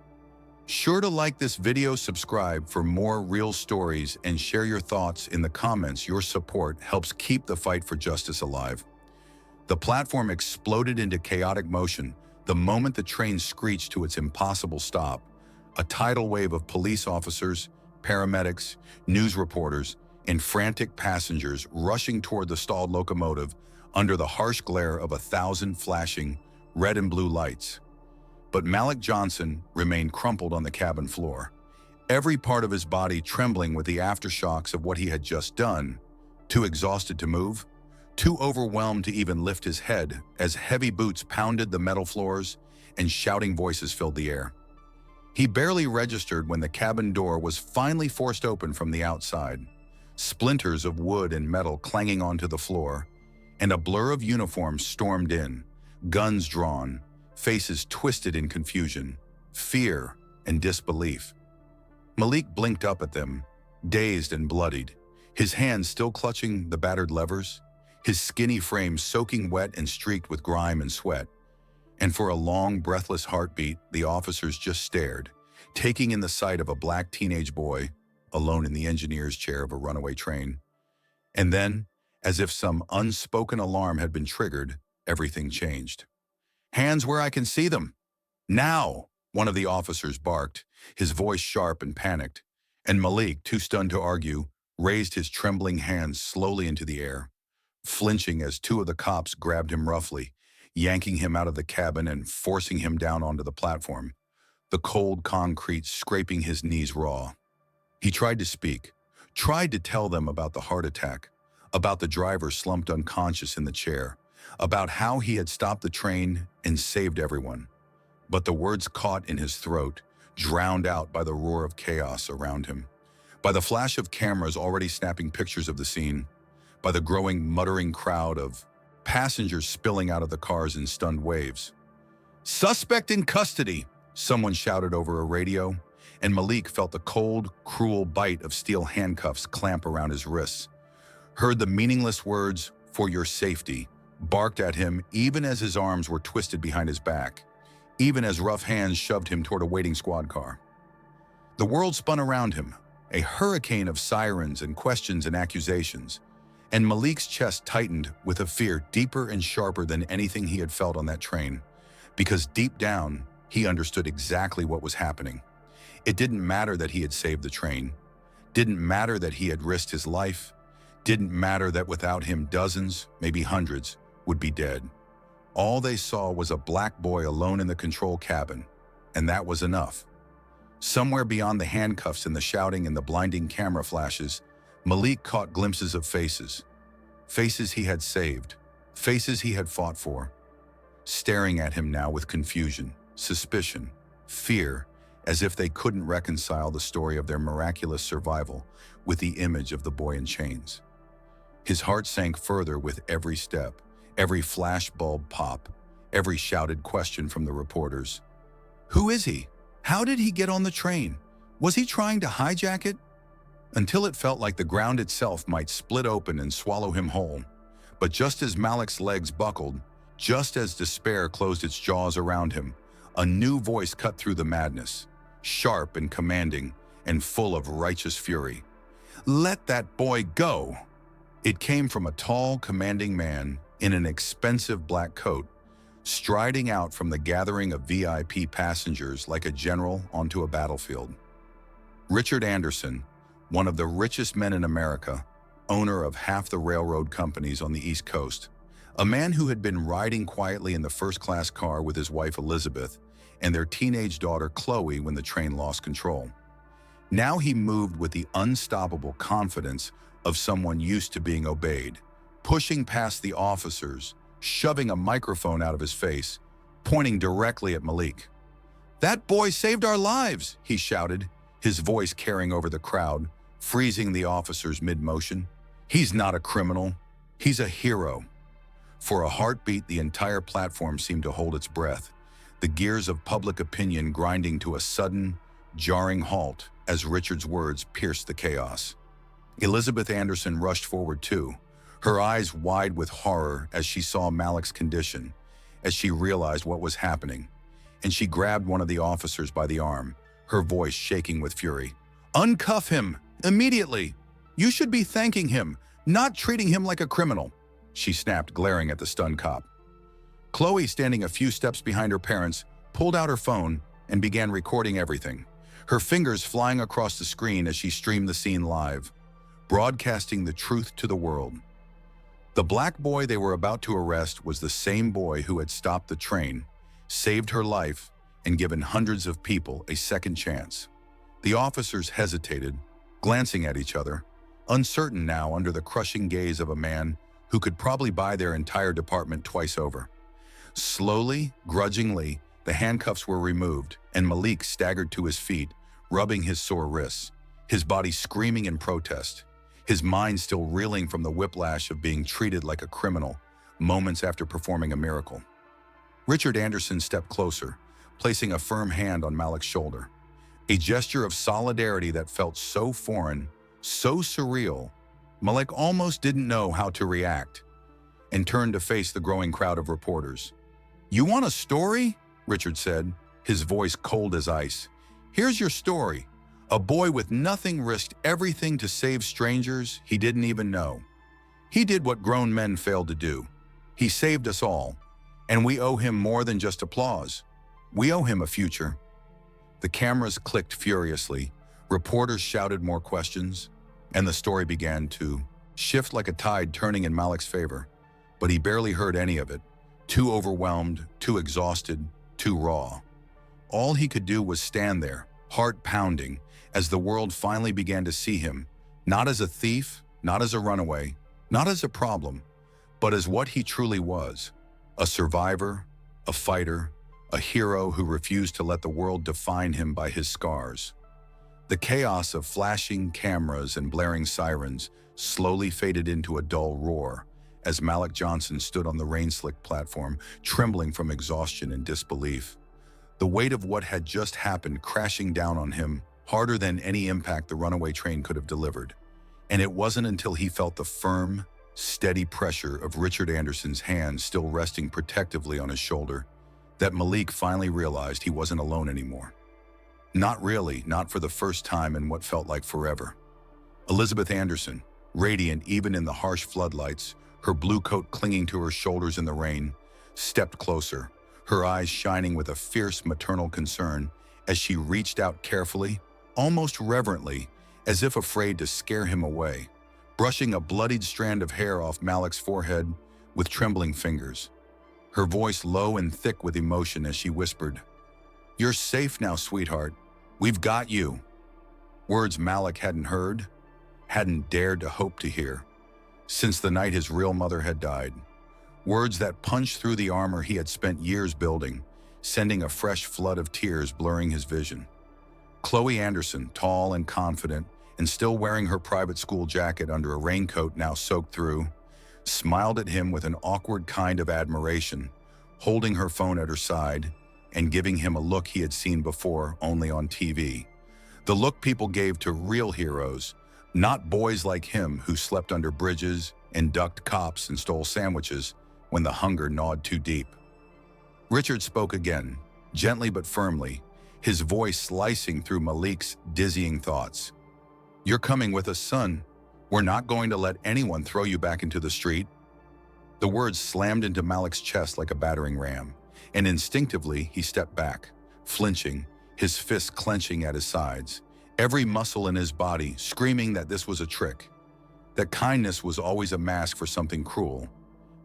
Speaker 1: Sure to like this video, subscribe for more real stories, and share your thoughts in the comments. Your support helps keep the fight for justice alive. The platform exploded into chaotic motion the moment the train screeched to its impossible stop. A tidal wave of police officers, paramedics, news reporters, and frantic passengers rushing toward the stalled locomotive under the harsh glare of 1,000 flashing red and blue lights. But Malik Johnson remained crumpled on the cabin floor, every part of his body trembling with the aftershocks of what he had just done, too exhausted to move, too overwhelmed to even lift his head as heavy boots pounded the metal floors and shouting voices filled the air. He barely registered when the cabin door was finally forced open from the outside, splinters of wood and metal clanging onto the floor, and a blur of uniforms stormed in, guns drawn, faces twisted in confusion, fear, and disbelief. Malik blinked up at them, dazed and bloodied, his hands still clutching the battered levers, his skinny frame soaking wet and streaked with grime and sweat. And for a long, breathless heartbeat, the officers just stared, taking in the sight of a black teenage boy, alone in the engineer's chair of a runaway train. And then, as if some unspoken alarm had been triggered, everything changed. "Hands where I can see them! Now!" one of the officers barked, his voice sharp and panicked, and Malik, too stunned to argue, raised his trembling hands slowly into the air, flinching as two of the cops grabbed him roughly, yanking him out of the cabin and forcing him down onto the platform, the cold concrete scraping his knees raw. He tried to speak, tried to tell them about the heart attack, about the driver slumped unconscious in the chair, about how he had stopped the train and saved everyone. But the words caught in his throat, drowned out by the roar of chaos around him, by the flash of cameras already snapping pictures of the scene, by the growing muttering crowd of passengers spilling out of the cars in stunned waves. "Suspect in custody!" someone shouted over a radio, and Malik felt the cold, cruel bite of steel handcuffs clamp around his wrists, heard the meaningless words, "for your safety," barked at him even as his arms were twisted behind his back, even as rough hands shoved him toward a waiting squad car. The world spun around him, a hurricane of sirens and questions and accusations, and Malik's chest tightened with a fear deeper and sharper than anything he had felt on that train, because deep down, he understood exactly what was happening. It didn't matter that he had saved the train, didn't matter that he had risked his life, didn't matter that without him dozens, maybe hundreds, would be dead. All they saw was a black boy alone in the control cabin, and that was enough. Somewhere beyond the handcuffs and the shouting and the blinding camera flashes, Malik caught glimpses of faces. Faces he had saved, faces he had fought for, staring at him now with confusion, suspicion, fear, as if they couldn't reconcile the story of their miraculous survival with the image of the boy in chains. His heart sank further with every step, every flashbulb pop, every shouted question from the reporters. Who is he? How did he get on the train? Was he trying to hijack it? Until it felt like the ground itself might split open and swallow him whole. But just as Malik's legs buckled, just as despair closed its jaws around him, a new voice cut through the madness, sharp and commanding and full of righteous fury. "Let that boy go!" It came from a tall, commanding man in an expensive black coat, striding out from the gathering of VIP passengers like a general onto a battlefield. Richard Anderson, one of the richest men in America, owner of half the railroad companies on the East Coast, a man who had been riding quietly in the first-class car with his wife Elizabeth and their teenage daughter Chloe when the train lost control. Now he moved with the unstoppable confidence of someone used to being obeyed, pushing past the officers, shoving a microphone out of his face, pointing directly at Malik. "That boy saved our lives," he shouted, his voice carrying over the crowd, freezing the officers mid-motion. "He's not a criminal. He's a hero." For a heartbeat, the entire platform seemed to hold its breath, the gears of public opinion grinding to a sudden, jarring halt as Richard's words pierced the chaos. Elizabeth Anderson rushed forward too, her eyes wide with horror as she saw Malik's condition, as she realized what was happening, and she grabbed one of the officers by the arm, her voice shaking with fury. "Uncuff him! Immediately! You should be thanking him, not treating him like a criminal," she snapped, glaring at the stunned cop. Chloe, standing a few steps behind her parents, pulled out her phone and began recording everything, her fingers flying across the screen as she streamed the scene live, broadcasting the truth to the world. The black boy they were about to arrest was the same boy who had stopped the train, saved her life, and given hundreds of people a second chance. The officers hesitated, glancing at each other, uncertain now under the crushing gaze of a man who could probably buy their entire department twice over. Slowly, grudgingly, the handcuffs were removed, and Malik staggered to his feet, rubbing his sore wrists, his body screaming in protest, his mind still reeling from the whiplash of being treated like a criminal moments after performing a miracle. Richard Anderson stepped closer, placing a firm hand on Malik's shoulder, a gesture of solidarity that felt so foreign, so surreal, Malik almost didn't know how to react. and turned to face the growing crowd of reporters. "You want a story?" Richard said, his voice cold as ice. "Here's your story. A boy with nothing risked everything to save strangers he didn't even know. He did what grown men failed to do. He saved us all, and we owe him more than just applause. We owe him a future." The cameras clicked furiously, reporters shouted more questions, and the story began to shift like a tide turning in Malik's favor. But he barely heard any of it, too overwhelmed, too exhausted, too raw. All he could do was stand there, heart pounding, as the world finally began to see him, not as a thief, not as a runaway, not as a problem, but as what he truly was: a survivor, a fighter, a hero who refused to let the world define him by his scars. The chaos of flashing cameras and blaring sirens slowly faded into a dull roar as Malik Johnson stood on the rain-slicked platform, trembling from exhaustion and disbelief. The weight of what had just happened crashing down on him, harder than any impact the runaway train could have delivered. And it wasn't until he felt the firm, steady pressure of Richard Anderson's hand still resting protectively on his shoulder that Malik finally realized he wasn't alone anymore. Not really, not for the first time in what felt like forever. Elizabeth Anderson, radiant even in the harsh floodlights, her blue coat clinging to her shoulders in the rain, stepped closer, her eyes shining with a fierce maternal concern as she reached out carefully, almost reverently, as if afraid to scare him away, brushing a bloodied strand of hair off Malik's forehead with trembling fingers. Her voice low and thick with emotion as she whispered, "You're safe now, sweetheart. We've got you." Words Malik hadn't heard, hadn't dared to hope to hear, since the night his real mother had died. Words that punched through the armor he had spent years building, sending a fresh flood of tears blurring his vision. Chloe Anderson, tall and confident, and still wearing her private school jacket under a raincoat now soaked through, smiled at him with an awkward kind of admiration, holding her phone at her side and giving him a look he had seen before only on TV. The look people gave to real heroes, not boys like him who slept under bridges and ducked cops and stole sandwiches when the hunger gnawed too deep. Richard spoke again, gently but firmly, his voice slicing through Malik's dizzying thoughts. "You're coming with us, son. We're not going to let anyone throw you back into the street." The words slammed into Malik's chest like a battering ram, and instinctively he stepped back, flinching, his fists clenching at his sides, every muscle in his body screaming that this was a trick, that kindness was always a mask for something cruel,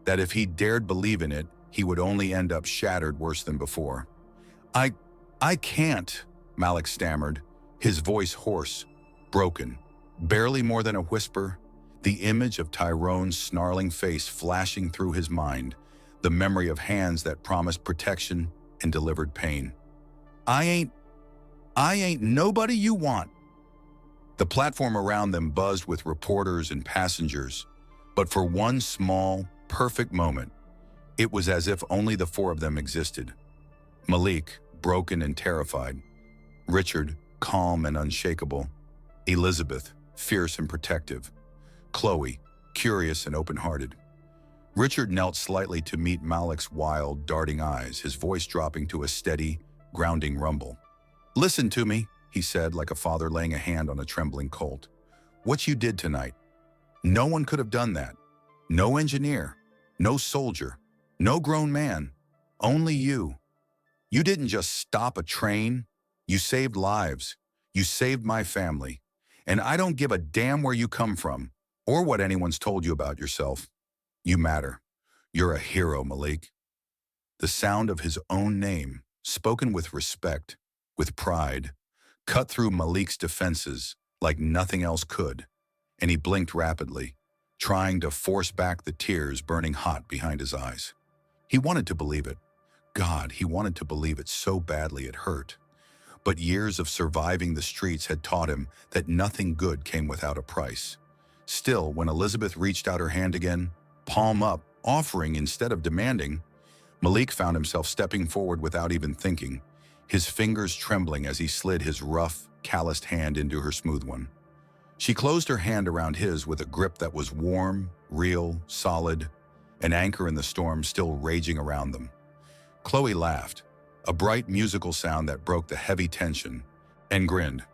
Speaker 1: that if he dared believe in it, he would only end up shattered worse than before. I can't," Malik stammered, his voice hoarse, broken, barely more than a whisper, the image of Tyrone's snarling face flashing through his mind, the memory of hands that promised protection and delivered pain. I ain't nobody you want." The platform around them buzzed with reporters and passengers, but for one small, perfect moment, it was as if only the four of them existed. Malik, broken and terrified. Richard, calm and unshakable. Elizabeth, fierce and protective. Chloe, curious and open-hearted. Richard knelt slightly to meet Malik's wild, darting eyes, his voice dropping to a steady, grounding rumble. "Listen to me," he said, like a father laying a hand on a trembling colt. "What you did tonight, no one could have done that. No engineer, no soldier, no grown man, only you. You didn't just stop a train, you saved lives. You saved my family. And I don't give a damn where you come from, or what anyone's told you about yourself. You matter. You're a hero, Malik." The sound of his own name, spoken with respect, with pride, cut through Malik's defenses like nothing else could, and he blinked rapidly, trying to force back the tears burning hot behind his eyes. He wanted to believe it. God, he wanted to believe it so badly it hurt. But years of surviving the streets had taught him that nothing good came without a price. Still, when Elizabeth reached out her hand again, palm up, offering instead of demanding, Malik found himself stepping forward without even thinking, his fingers trembling as he slid his rough, calloused hand into her smooth one. She closed her hand around his with a grip that was warm, real, solid, an anchor in the storm still raging around them. Chloe laughed, a bright musical sound that broke the heavy tension, and grinned.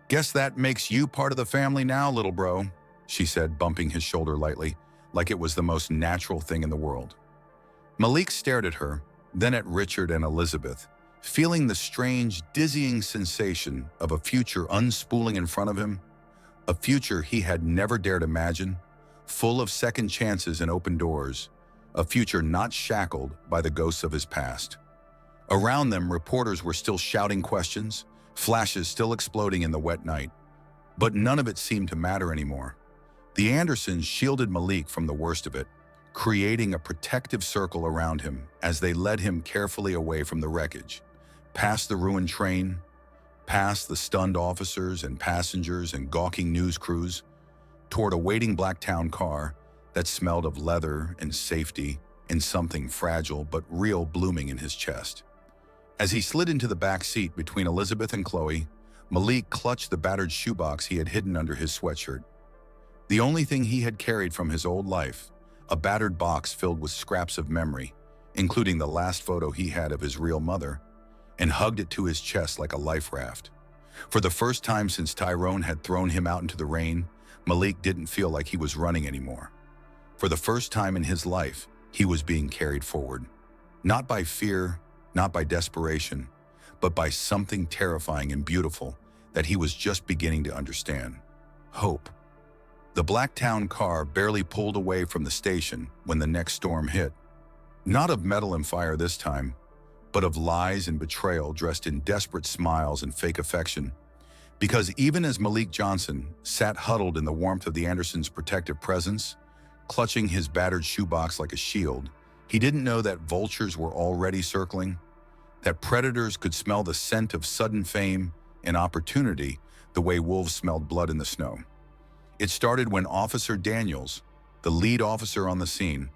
Speaker 1: "Guess that makes you part of the family now, little bro," she said, bumping his shoulder lightly, like it was the most natural thing in the world. Malik stared at her, then at Richard and Elizabeth, feeling the strange, dizzying sensation of a future unspooling in front of him, a future he had never dared imagine, full of second chances and open doors, a future not shackled by the ghosts of his past. Around them, reporters were still shouting questions, flashes still exploding in the wet night. But none of it seemed to matter anymore. The Andersons shielded Malik from the worst of it, creating a protective circle around him as they led him carefully away from the wreckage, past the ruined train, past the stunned officers and passengers and gawking news crews, toward a waiting Blacktown car that smelled of leather and safety and something fragile but real blooming in his chest. As he slid into the back seat between Elizabeth and Chloe, Malik clutched the battered shoebox he had hidden under his sweatshirt. The only thing he had carried from his old life, a battered box filled with scraps of memory, including the last photo he had of his real mother, and hugged it to his chest like a life raft. For the first time since Tyrone had thrown him out into the rain, Malik didn't feel like he was running anymore. For the first time in his life, he was being carried forward. Not by fear, not by desperation, but by something terrifying and beautiful that he was just beginning to understand. Hope. The Blacktown car barely pulled away from the station when the next storm hit. Not of metal and fire this time, but of lies and betrayal dressed in desperate smiles and fake affection. Because even as Malik Johnson sat huddled in the warmth of the Andersons' protective presence, clutching his battered shoebox like a shield, he didn't know that vultures were already circling, that predators could smell the scent of sudden fame and opportunity the way wolves smelled blood in the snow. It started when Officer Daniels, the lead officer on the scene,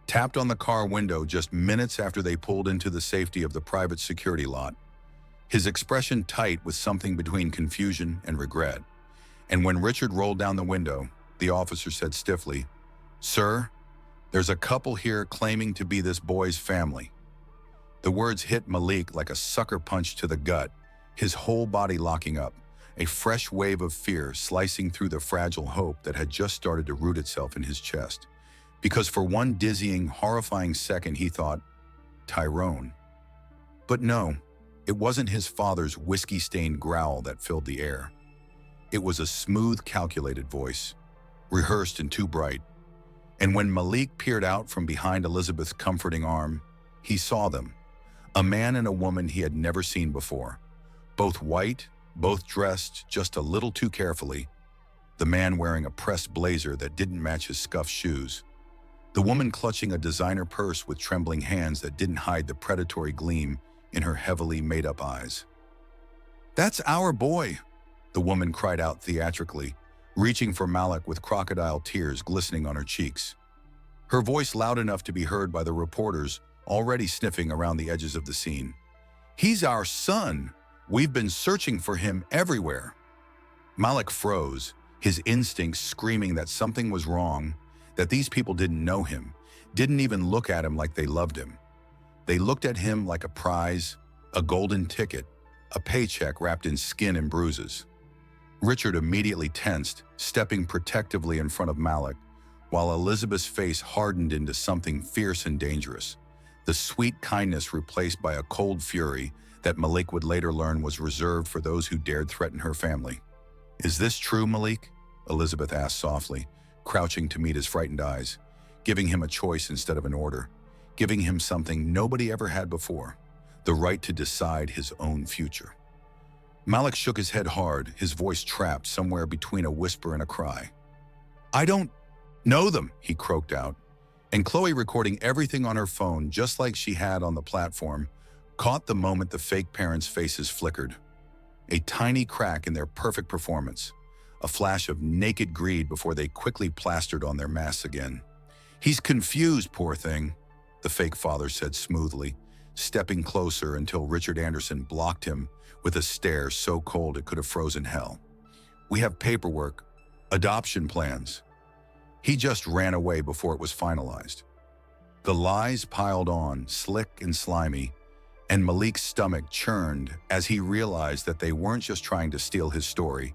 Speaker 1: tapped on the car window just minutes after they pulled into the safety of the private security lot, his expression tight with something between confusion and regret. And when Richard rolled down the window, the officer said stiffly, "Sir, there's a couple here claiming to be this boy's family." The words hit Malik like a sucker punch to the gut, his whole body locking up, a fresh wave of fear slicing through the fragile hope that had just started to root itself in his chest. Because for one dizzying, horrifying second he thought, Tyrone. But no, it wasn't his father's whiskey-stained growl that filled the air. It was a smooth, calculated voice, rehearsed and too bright. And when Malik peered out from behind Elizabeth's comforting arm, he saw them, a man and a woman he had never seen before, both white, both dressed just a little too carefully, the man wearing a pressed blazer that didn't match his scuffed shoes, the woman clutching a designer purse with trembling hands that didn't hide the predatory gleam in her heavily made-up eyes. "That's our boy," the woman cried out theatrically, reaching for Malik with crocodile tears glistening on her cheeks. Her voice loud enough to be heard by the reporters already sniffing around the edges of the scene. "He's our son. We've been searching for him everywhere." Malik froze, his instincts screaming that something was wrong, that these people didn't know him, didn't even look at him like they loved him. They looked at him like a prize, a golden ticket, a paycheck wrapped in skin and bruises. Richard immediately tensed, stepping protectively in front of Malik, while Elizabeth's face hardened into something fierce and dangerous, the sweet kindness replaced by a cold fury that Malik would later learn was reserved for those who dared threaten her family. "Is this true, Malik?" Elizabeth asked softly, crouching to meet his frightened eyes, giving him a choice instead of an order, giving him something nobody ever had before, the right to decide his own future. Malik shook his head hard, his voice trapped somewhere between a whisper and a cry. "I don't know them," he croaked out, and Chloe, recording everything on her phone just like she had on the platform, caught the moment the fake parents' faces flickered. A tiny crack in their perfect performance, a flash of naked greed before they quickly plastered on their masks again. "He's confused, poor thing," the fake father said smoothly, stepping closer until Richard Anderson blocked him with a stare so cold it could have frozen hell. "We have paperwork, adoption plans. He just ran away before it was finalized." The lies piled on, slick and slimy, and Malik's stomach churned as he realized that they weren't just trying to steal his story.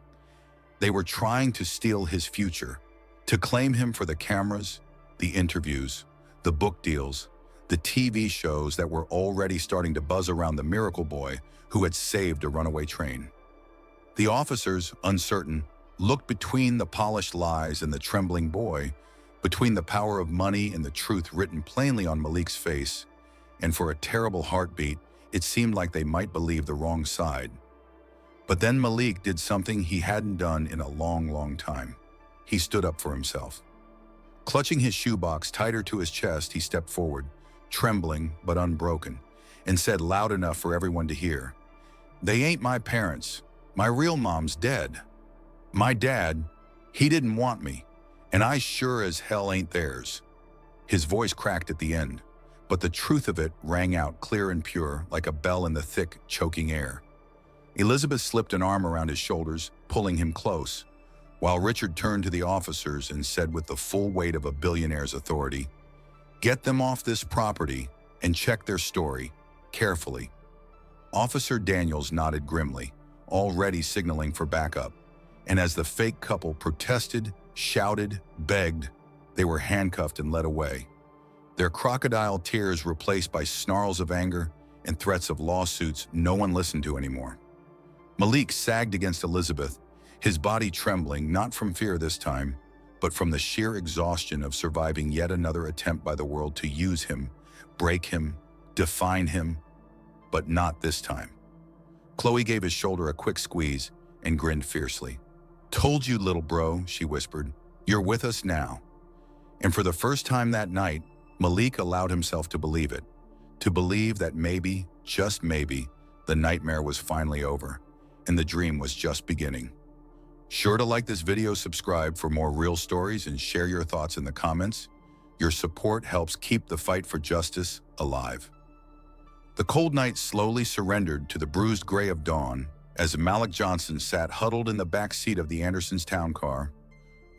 Speaker 1: They were trying to steal his future, to claim him for the cameras, the interviews, the book deals, the TV shows that were already starting to buzz around the miracle boy who had saved a runaway train. The officers, uncertain, looked between the polished lies and the trembling boy, between the power of money and the truth written plainly on Malik's face, and for a terrible heartbeat, it seemed like they might believe the wrong side. But then Malik did something he hadn't done in a long, long time. He stood up for himself. Clutching his shoebox tighter to his chest, he stepped forward, trembling but unbroken, and said loud enough for everyone to hear, "They ain't my parents. My real mom's dead. My dad, he didn't want me, and I sure as hell ain't theirs." His voice cracked at the end, but the truth of it rang out clear and pure like a bell in the thick, choking air. Elizabeth slipped an arm around his shoulders, pulling him close, while Richard turned to the officers and said with the full weight of a billionaire's authority, "Get them off this property and check their story, carefully." Officer Daniels nodded grimly, already signaling for backup, and as the fake couple protested, shouted, begged, they were handcuffed and led away, their crocodile tears replaced by snarls of anger and threats of lawsuits no one listened to anymore. Malik sagged against Elizabeth, his body trembling not from fear this time, but from the sheer exhaustion of surviving yet another attempt by the world to use him, break him, define him, but not this time. Chloe gave his shoulder a quick squeeze and grinned fiercely. "Told you, little bro," she whispered. "You're with us now." And for the first time that night, Malik allowed himself to believe it, to believe that maybe, just maybe, the nightmare was finally over, and the dream was just beginning. Sure to like this video, subscribe for more real stories, and share your thoughts in the comments. Your support helps keep the fight for justice alive. The cold night slowly surrendered to the bruised gray of dawn as Malik Johnson sat huddled in the back seat of the Andersons' town car.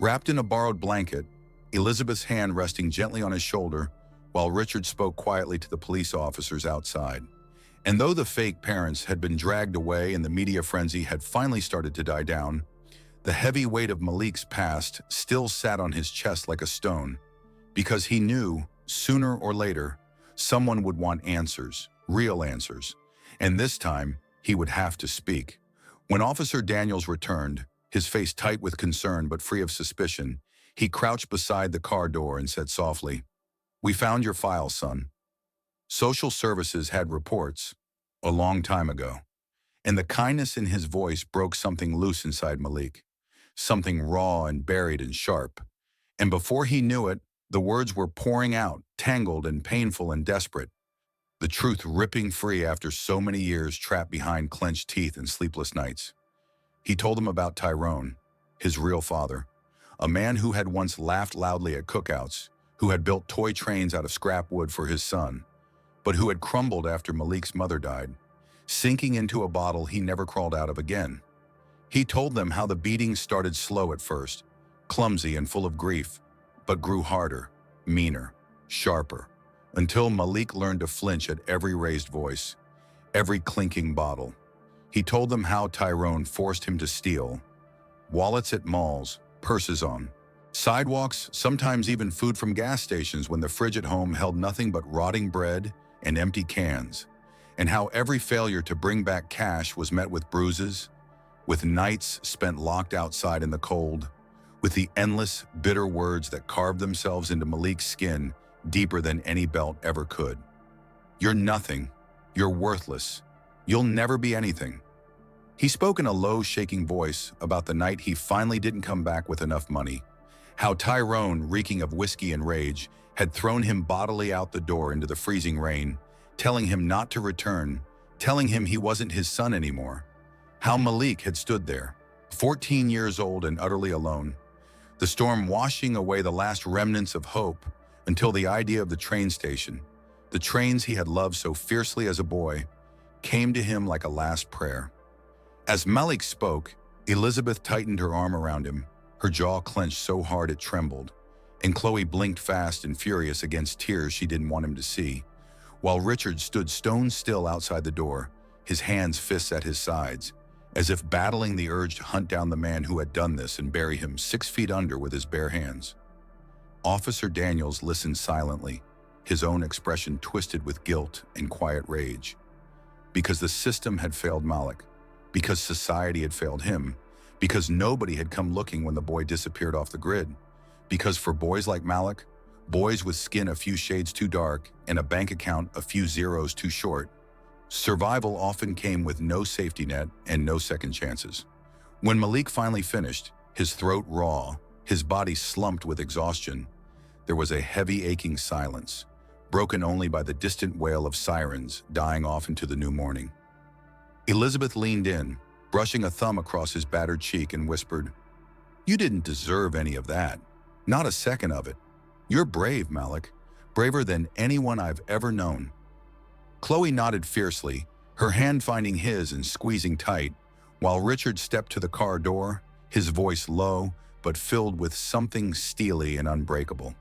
Speaker 1: Wrapped in a borrowed blanket, Elizabeth's hand resting gently on his shoulder, while Richard spoke quietly to the police officers outside. And though the fake parents had been dragged away and the media frenzy had finally started to die down, the heavy weight of Malik's past still sat on his chest like a stone, because he knew, sooner or later, someone would want answers, real answers, and this time he would have to speak. When Officer Daniels returned, his face tight with concern but free of suspicion, he crouched beside the car door and said softly, "We found your file, son." Social services had reports a long time ago, and the kindness in his voice broke something loose inside Malik, something raw and buried and sharp. And before he knew it, the words were pouring out, tangled and painful and desperate, the truth ripping free after so many years trapped behind clenched teeth and sleepless nights. He told them about Tyrone, his real father, a man who had once laughed loudly at cookouts, who had built toy trains out of scrap wood for his son, but who had crumbled after Malik's mother died, sinking into a bottle he never crawled out of again. He told them how the beatings started slow at first, clumsy and full of grief, but grew harder, meaner, sharper, until Malik learned to flinch at every raised voice, every clinking bottle. He told them how Tyrone forced him to steal wallets at malls, purses on sidewalks, sometimes even food from gas stations when the fridge at home held nothing but rotting bread and empty cans, and how every failure to bring back cash was met with bruises, with nights spent locked outside in the cold, with the endless, bitter words that carved themselves into Malik's skin deeper than any belt ever could. "You're nothing. You're worthless. You'll never be anything." He spoke in a low, shaking voice about the night he finally didn't come back with enough money, how Tyrone, reeking of whiskey and rage, had thrown him bodily out the door into the freezing rain, telling him not to return, telling him he wasn't his son anymore. How Malik had stood there, 14 years old and utterly alone, the storm washing away the last remnants of hope until the idea of the train station, the trains he had loved so fiercely as a boy, came to him like a last prayer. As Malik spoke, Elizabeth tightened her arm around him, her jaw clenched so hard it trembled, and Chloe blinked fast and furious against tears she didn't want him to see, while Richard stood stone still outside the door, his hands fists at his sides, as if battling the urge to hunt down the man who had done this and bury him 6 feet under with his bare hands. Officer Daniels listened silently, his own expression twisted with guilt and quiet rage. Because the system had failed Malik, because society had failed him, because nobody had come looking when the boy disappeared off the grid, because for boys like Malik, boys with skin a few shades too dark and a bank account a few zeros too short, survival often came with no safety net and no second chances. When Malik finally finished, his throat raw, his body slumped with exhaustion, there was a heavy aching silence, broken only by the distant wail of sirens dying off into the new morning. Elizabeth leaned in, brushing a thumb across his battered cheek, and whispered, "You didn't deserve any of that. Not a second of it. You're brave, Malik. Braver than anyone I've ever known." Chloe nodded fiercely, her hand finding his and squeezing tight, while Richard stepped to the car door, his voice low but filled with something steely and unbreakable.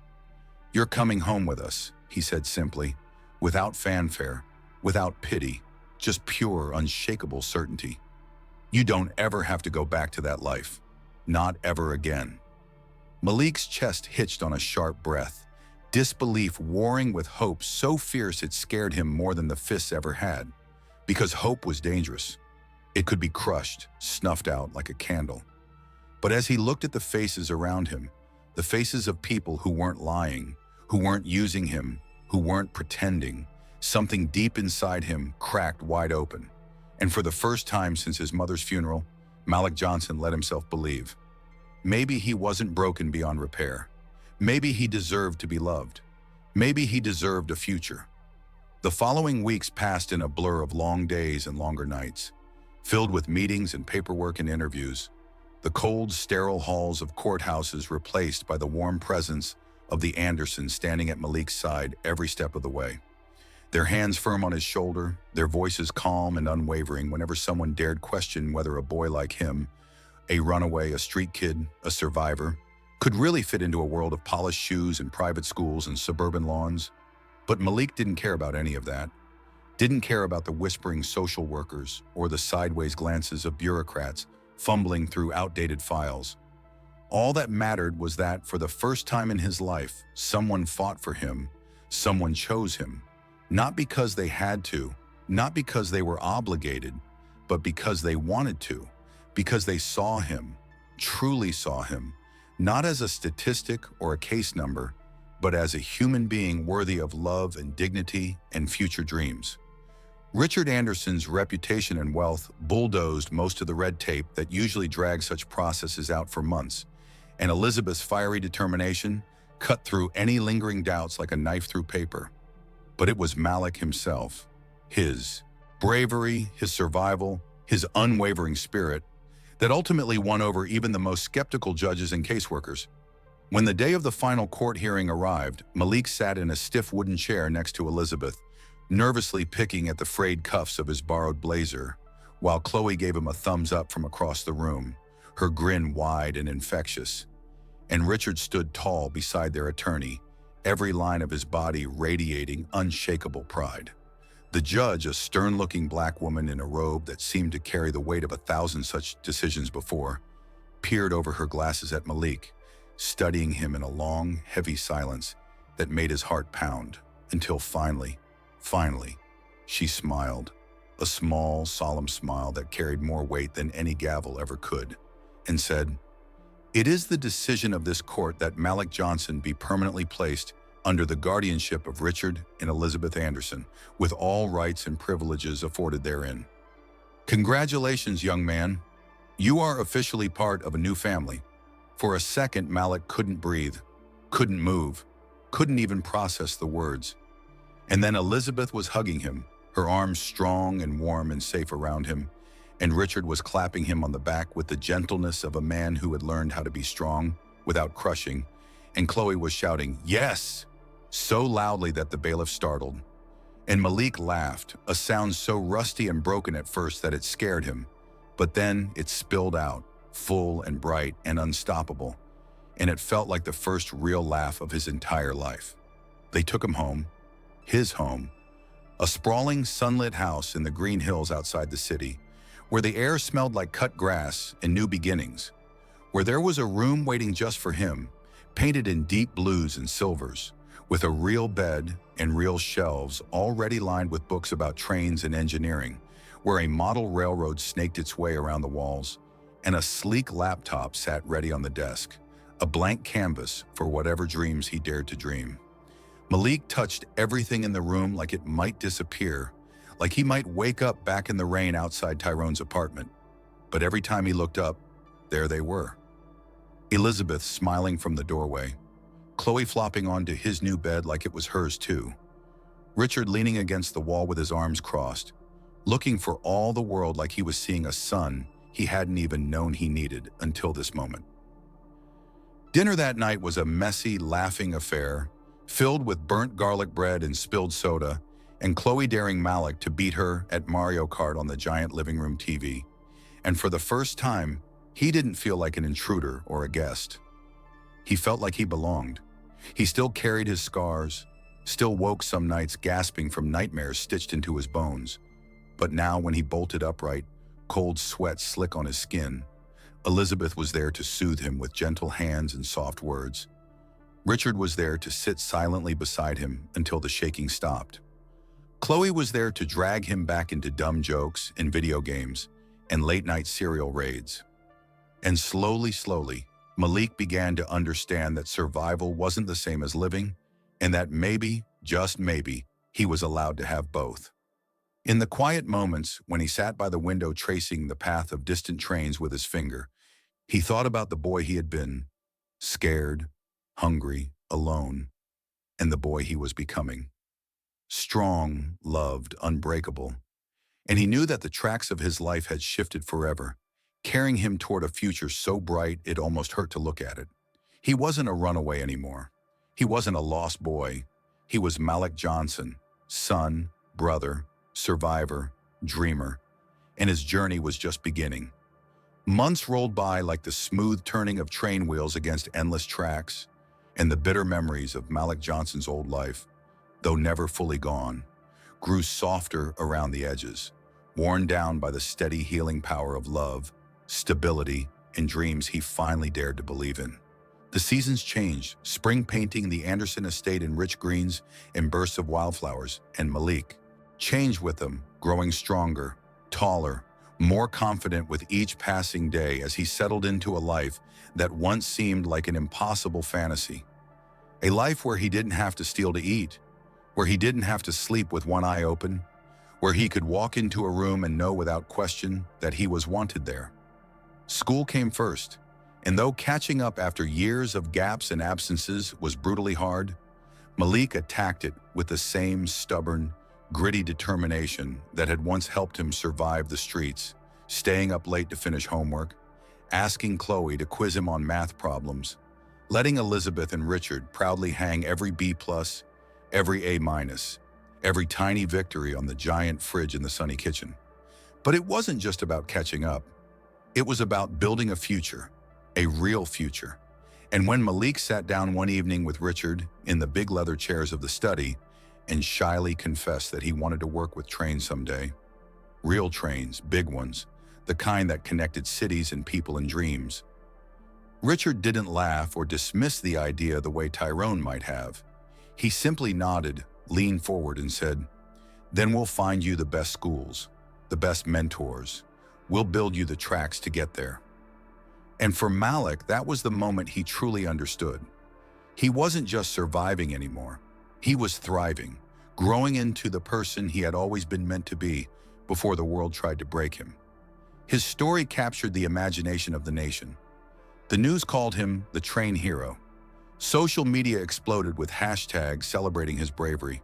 Speaker 1: "You're coming home with us," he said simply, without fanfare, without pity, just pure, unshakable certainty. "You don't ever have to go back to that life. Not ever again." Malik's chest hitched on a sharp breath, disbelief warring with hope so fierce it scared him more than the fists ever had. Because hope was dangerous. It could be crushed, snuffed out like a candle. But as he looked at the faces around him, the faces of people who weren't lying, who weren't using him, who weren't pretending, something deep inside him cracked wide open. And for the first time since his mother's funeral, Malik Johnson let himself believe. Maybe he wasn't broken beyond repair. Maybe he deserved to be loved. Maybe he deserved a future. The following weeks passed in a blur of long days and longer nights, filled with meetings and paperwork and interviews. The cold, sterile halls of courthouses replaced by the warm presence of the Andersons standing at Malik's side every step of the way. Their hands firm on his shoulder, their voices calm and unwavering whenever someone dared question whether a boy like him, a runaway, a street kid, a survivor, could really fit into a world of polished shoes and private schools and suburban lawns. But Malik didn't care about any of that. Didn't care about the whispering social workers or the sideways glances of bureaucrats fumbling through outdated files. All that mattered was that, for the first time in his life, someone fought for him, someone chose him. Not because they had to, not because they were obligated, but because they wanted to, because they saw him, truly saw him, not as a statistic or a case number, but as a human being worthy of love and dignity and future dreams. Richard Anderson's reputation and wealth bulldozed most of the red tape that usually drags such processes out for months, and Elizabeth's fiery determination cut through any lingering doubts like a knife through paper. But it was Malik himself, his bravery, his survival, his unwavering spirit, that ultimately won over even the most skeptical judges and caseworkers. When the day of the final court hearing arrived, Malik sat in a stiff wooden chair next to Elizabeth, nervously picking at the frayed cuffs of his borrowed blazer, while Chloe gave him a thumbs up from across the room, her grin wide and infectious. And Richard stood tall beside their attorney, every line of his body radiating unshakable pride. The judge, a stern-looking black woman in a robe that seemed to carry the weight of 1,000 such decisions before, peered over her glasses at Malik, studying him in a long, heavy silence that made his heart pound, until finally, she smiled, a small, solemn smile that carried more weight than any gavel ever could, and said, "It is the decision of this court that Malik Johnson be permanently placed under the guardianship of Richard and Elizabeth Anderson, with all rights and privileges afforded therein. Congratulations, young man. You are officially part of a new family." For a second, Malik couldn't breathe, couldn't move, couldn't even process the words. And then Elizabeth was hugging him, her arms strong and warm and safe around him, and Richard was clapping him on the back with the gentleness of a man who had learned how to be strong without crushing, and Chloe was shouting, "Yes!" so loudly that the bailiff startled. And Malik laughed, a sound so rusty and broken at first that it scared him, but then it spilled out, full and bright and unstoppable. and it felt like the first real laugh of his entire life. They took him home, his home, a sprawling, sunlit house in the green hills outside the city, where the air smelled like cut grass and new beginnings, where there was a room waiting just for him, painted in deep blues and silvers, with a real bed and real shelves already lined with books about trains and engineering, where a model railroad snaked its way around the walls, and a sleek laptop sat ready on the desk, a blank canvas for whatever dreams he dared to dream. Malik touched everything in the room like it might disappear, like he might wake up back in the rain outside Tyrone's apartment. But every time he looked up, there they were. Elizabeth smiling from the doorway, Chloe flopping onto his new bed like it was hers too, Richard leaning against the wall with his arms crossed, looking for all the world like he was seeing a son he hadn't even known he needed until this moment. Dinner that night was a messy, laughing affair, filled with burnt garlic bread and spilled soda, and Chloe daring Malik to beat her at Mario Kart on the giant living room TV. And for the first time, he didn't feel like an intruder or a guest. He felt like he belonged. He still carried his scars, still woke some nights gasping from nightmares stitched into his bones. But now when he bolted upright, cold sweat slick on his skin, Elizabeth was there to soothe him with gentle hands and soft words. Richard was there to sit silently beside him until the shaking stopped. Chloe was there to drag him back into dumb jokes and video games and late-night cereal raids. And slowly, Malik began to understand that survival wasn't the same as living, and that maybe, just maybe, he was allowed to have both. In the quiet moments when he sat by the window tracing the path of distant trains with his finger, he thought about the boy he had been, scared, hungry, alone, and the boy he was becoming. Strong, loved, unbreakable. And he knew that the tracks of his life had shifted forever, carrying him toward a future so bright it almost hurt to look at it. He wasn't a runaway anymore. He wasn't a lost boy. He was Malik Johnson, son, brother, survivor, dreamer, and his journey was just beginning. Months rolled by like the smooth turning of train wheels against endless tracks, and the bitter memories of Malik Johnson's old life, though never fully gone, grew softer around the edges, worn down by the steady healing power of love, stability, and dreams he finally dared to believe in. The seasons changed, spring painting the Anderson estate in rich greens and bursts of wildflowers, and Malik changed with them, growing stronger, taller, more confident with each passing day as he settled into a life that once seemed like an impossible fantasy. A life where he didn't have to steal to eat, where he didn't have to sleep with one eye open, where he could walk into a room and know without question that he was wanted there. School came first, and though catching up after years of gaps and absences was brutally hard, Malik attacked it with the same stubborn, gritty determination that had once helped him survive the streets, staying up late to finish homework, asking Chloe to quiz him on math problems, letting Elizabeth and Richard proudly hang every B+, every A-, every tiny victory on the giant fridge in the sunny kitchen. But it wasn't just about catching up. It was about building a future, a real future. And when Malik sat down one evening with Richard in the big leather chairs of the study and shyly confessed that he wanted to work with trains someday, real trains, big ones, the kind that connected cities and people and dreams, Richard didn't laugh or dismiss the idea the way Tyrone might have. He simply nodded, leaned forward and said, "Then we'll find you the best schools, the best mentors. We'll build you the tracks to get there." And for Malik, that was the moment he truly understood. He wasn't just surviving anymore. He was thriving, growing into the person he had always been meant to be before the world tried to break him. His story captured the imagination of the nation. The news called him the train hero. Social media exploded with hashtags celebrating his bravery.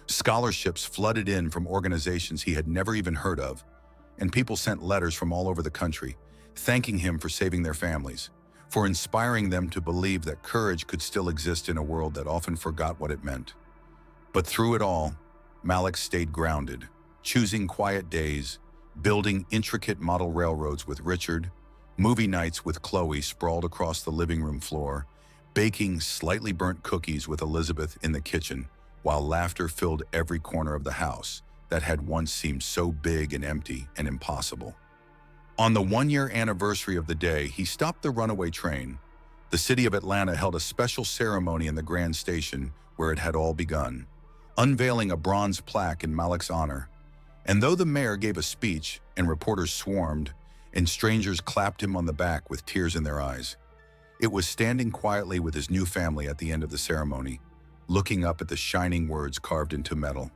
Speaker 1: Scholarships flooded in from organizations he had never even heard of, and people sent letters from all over the country, thanking him for saving their families, for inspiring them to believe that courage could still exist in a world that often forgot what it meant. But through it all, Malik stayed grounded, choosing quiet days, building intricate model railroads with Richard, movie nights with Chloe sprawled across the living room floor, baking slightly burnt cookies with Elizabeth in the kitchen, while laughter filled every corner of the house that had once seemed so big and empty and impossible. On the one-year anniversary of the day he stopped the runaway train, the city of Atlanta held a special ceremony in the Grand Station where it had all begun, unveiling a bronze plaque in Malik's honor. And though the mayor gave a speech and reporters swarmed and strangers clapped him on the back with tears in their eyes, it was standing quietly with his new family at the end of the ceremony, looking up at the shining words carved into metal.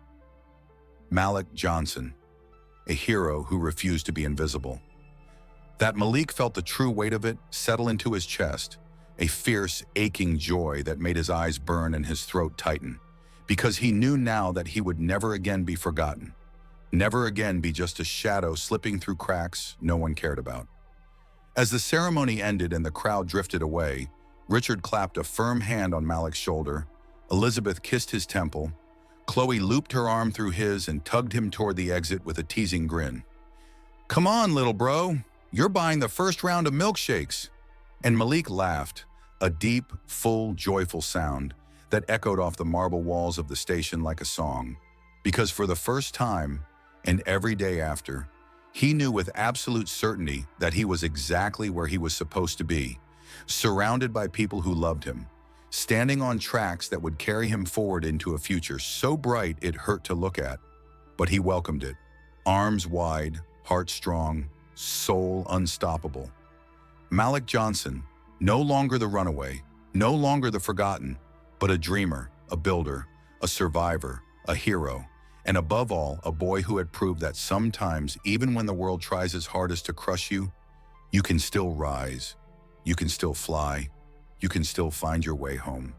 Speaker 1: Malik Johnson, a hero who refused to be invisible. That Malik felt the true weight of it settle into his chest, a fierce, aching joy that made his eyes burn and his throat tighten, because he knew now that he would never again be forgotten, never again be just a shadow slipping through cracks no one cared about. As the ceremony ended and the crowd drifted away, Richard clapped a firm hand on Malik's shoulder, Elizabeth kissed his temple, Chloe looped her arm through his and tugged him toward the exit with a teasing grin. "Come on, little bro, you're buying the first round of milkshakes." And Malik laughed, a deep, full, joyful sound that echoed off the marble walls of the station like a song, because for the first time, and every day after, he knew with absolute certainty that he was exactly where he was supposed to be, surrounded by people who loved him, standing on tracks that would carry him forward into a future so bright it hurt to look at. But he welcomed it, arms wide, heart strong, soul unstoppable. Malik Johnson, no longer the runaway, no longer the forgotten, but a dreamer, a builder, a survivor, a hero, and above all, a boy who had proved that sometimes, even when the world tries its hardest to crush you, you can still rise, you can still fly, you can still find your way home.